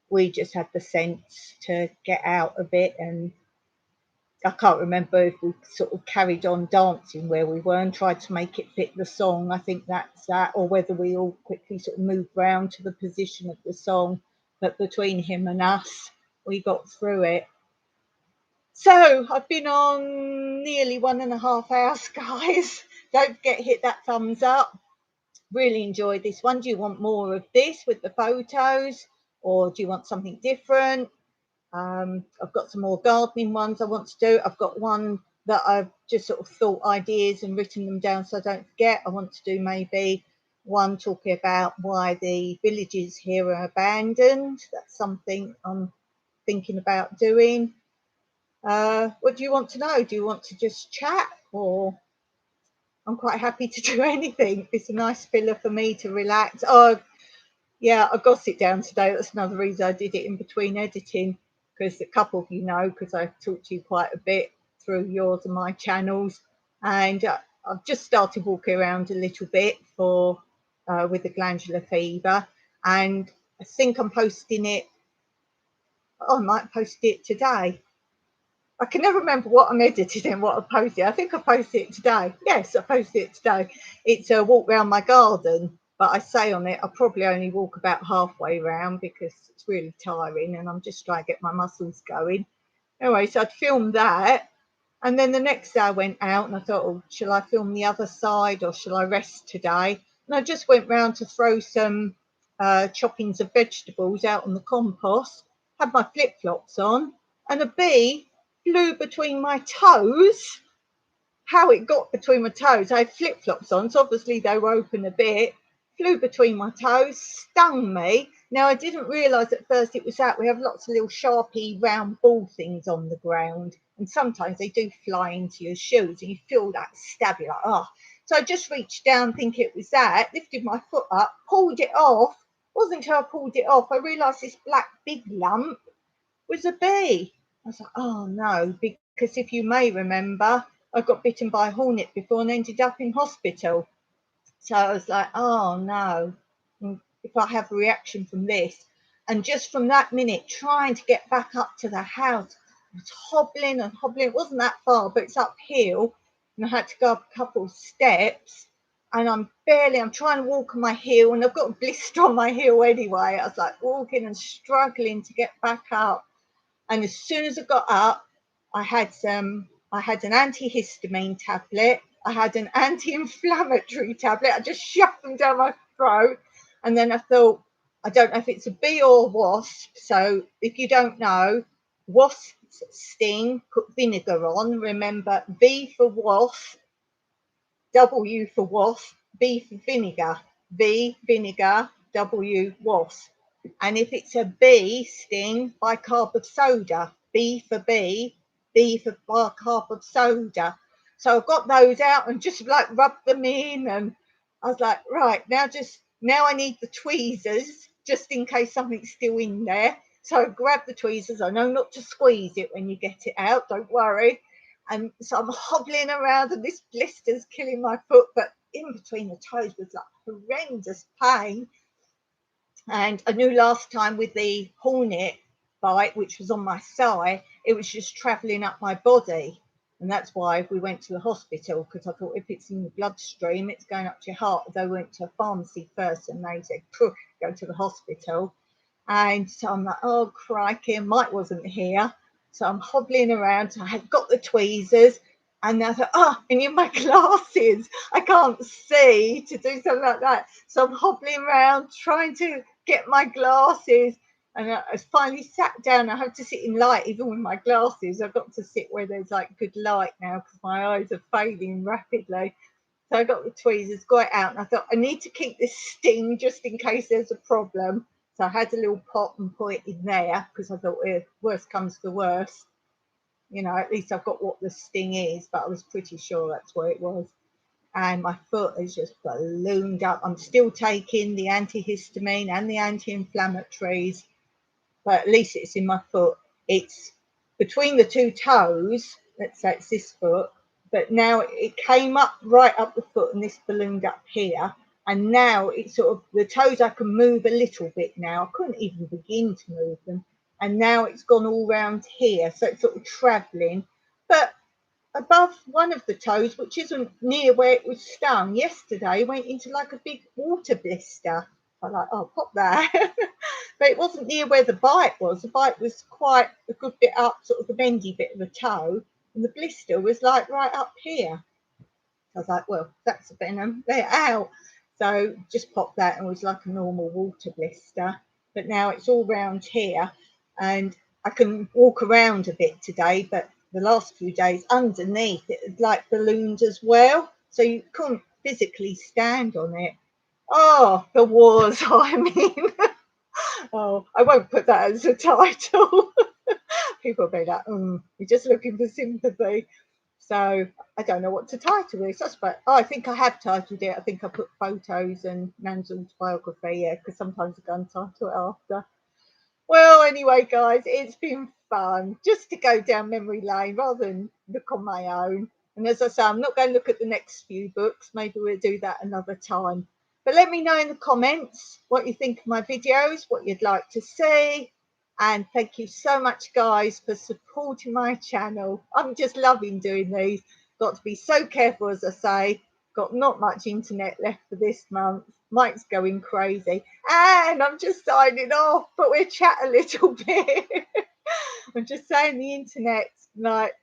we just had the sense to get out of it. And I can't remember if we sort of carried on dancing where we were and tried to make it fit the song. I think that's that, or whether we all quickly sort of moved round to the position of the song. But between him and us, we got through it. So I've been on nearly 1.5 hours, guys. Don't forget, hit that thumbs up. Really enjoyed this one. Do you want more of this with the photos, or do you want something different? I've got some more gardening ones I want to do. I've got one that I've just sort of thought ideas and written them down so I don't forget. I want to do maybe one talking about why the villages here are abandoned. That's something I'm thinking about doing. What do you want to know? Do you want to just chat, or I'm quite happy to do anything. It's a nice filler for me to relax. Oh, yeah, I got it down today. That's another reason I did it in between editing, because a couple of you know, because I've talked to you quite a bit through yours and my channels, and I've just started walking around a little bit for with the glandular fever, and I think I'm posting it. Oh, I might post it today. I can never remember what I'm editing and what I posted. I think I posted it today. Yes, I posted it today. It's a walk around my garden, but I say on it, I probably only walk about halfway around because it's really tiring and I'm just trying to get my muscles going. Anyway, so I'd filmed that. And then the next day I went out and I thought, oh, shall I film the other side or shall I rest today? And I just went round to throw some choppings of vegetables out on the compost, had my flip-flops on, and a bee flew between my toes. How it got between my toes, I had flip-flops on, so obviously they were open a bit, flew between my toes, stung me. Now, I didn't realise at first it was that. We have lots of little sharpy round ball things on the ground, and sometimes they do fly into your shoes and you feel that stab, you're like, oh. So I just reached down thinking it was that, lifted my foot up, pulled it off. Wasn't until I pulled it off I realised this black big lump was a bee. I was like, oh no, because if you may remember, I got bitten by a hornet before and ended up in hospital. So I was like, oh no, if I have a reaction from this. And just from that minute, trying to get back up to the house, I was hobbling and hobbling. It wasn't that far, but it's uphill. And I had to go up a couple of steps. And I'm trying to walk on my heel, and I've got a blister on my heel anyway. I was like walking and struggling to get back up. And as soon as I got up, I had an antihistamine tablet. I had an anti-inflammatory tablet. I just shoved them down my throat. And then I thought, I don't know if it's a bee or a wasp. So if you don't know, wasps sting, put vinegar on. Remember, V for wasp, W for wasp, B for vinegar. V, vinegar, W, wasp. And if it's a bee, sting, bicarb of soda. B for bee, B for bicarb of soda. So I got those out and just like rubbed them in, and I was like, right, now I need the tweezers just in case something's still in there. So I grabbed the tweezers. I know not to squeeze it when you get it out, don't worry. And so I'm hobbling around and this blister's killing my foot, but in between the toes was like horrendous pain. And I knew last time with the hornet bite, which was on my side, it was just travelling up my body. And that's why we went to the hospital, because I thought if it's in the bloodstream, it's going up to your heart. They went to a pharmacy first and they said, go to the hospital. And so I'm like, oh, crikey, and Mike wasn't here. So I'm hobbling around. So I had got the tweezers. And I thought, oh, I need my glasses. I can't see to do something like that. So I'm hobbling around trying to get my glasses. And I finally sat down. I have to sit in light even with my glasses. I've got to sit where there's like good light now because my eyes are fading rapidly. So I got the tweezers, got it out, and I thought I need to keep this sting just in case there's a problem. So I had a little pot and put it in there because I thought if worst comes to worst, you know, at least I've got what the sting is, but I was pretty sure that's where it was. And my foot has just ballooned up. I'm still taking the antihistamine and the anti-inflammatories, but at least it's in my foot. It's between the two toes, let's say it's this foot, but now it came up right up the foot and this ballooned up here. And now it's sort of the toes I can move a little bit now. I couldn't even begin to move them. And now it's gone all round here. So it's sort of travelling. But above one of the toes, which isn't near where it was stung yesterday, went into like a big water blister. I like, oh, pop that. But it wasn't near where the bite was. The bite was quite a good bit up, sort of the bendy bit of the toe, and the blister was like right up here. So I was like, well, that's a venom, they're out. So just pop that, and it was like a normal water blister. But now it's all round here, and I can walk around a bit today, but the last few days underneath it had like ballooned as well. So you couldn't physically stand on it. Oh, the wars I'm in. Oh, I won't put that as a title. People will be like, you're just looking for sympathy. So I don't know what to title this. I think I have titled it. I think I put photos and Nan's autobiography, yeah, because sometimes I go and title it after. Well, anyway, guys, it's been fun just to go down memory lane rather than look on my own. And as I say, I'm not going to look at the next few books. Maybe we'll do that another time. But let me know in the comments what you think of my videos, what you'd like to see. And thank you so much, guys, for supporting my channel. I'm just loving doing these. Got to be so careful, as I say. Got not much internet left for this month. Mike's going crazy. And I'm just signing off, but we'll chat a little bit. I'm just saying the internet's like,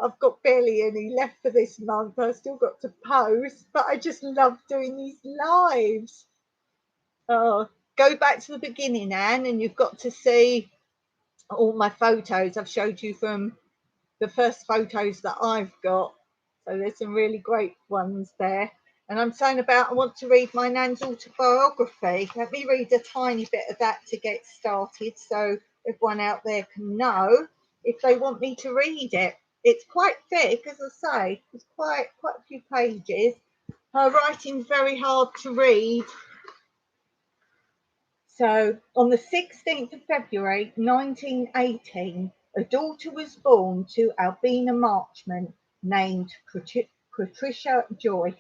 I've got barely any left for this month. I've still got to post, but I just love doing these lives. Oh, go back to the beginning, Anne, and you've got to see all my photos I've showed you from the first photos that I've got. So there's some really great ones there. And I'm saying about I want to read my Nan's autobiography. Let me read a tiny bit of that to get started so everyone out there can know if they want me to read it. It's quite thick, as I say. It's quite a few pages. Her writing's very hard to read. So on the 16th of February 1918, a daughter was born to Albina Marchmont named Patricia Joyce,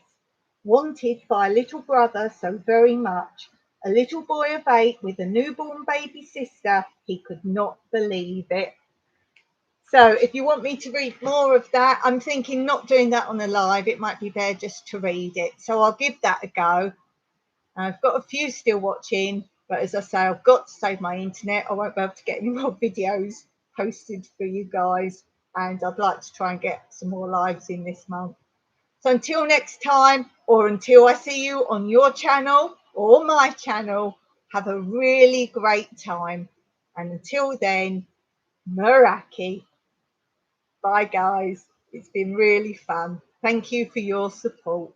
wanted by a little brother so very much, a little boy of 8 with a newborn baby sister. He could not believe it. So if you want me to read more of that, I'm thinking not doing that on a live. It might be there just to read it. So I'll give that a go. I've got a few still watching, but as I say, I've got to save my internet. I won't be able to get any more videos posted for you guys, and I'd like to try and get some more lives in this month. So until next time, or until I see you on your channel or my channel, have a really great time. And until then, Meraki. Bye, guys. It's been really fun. Thank you for your support.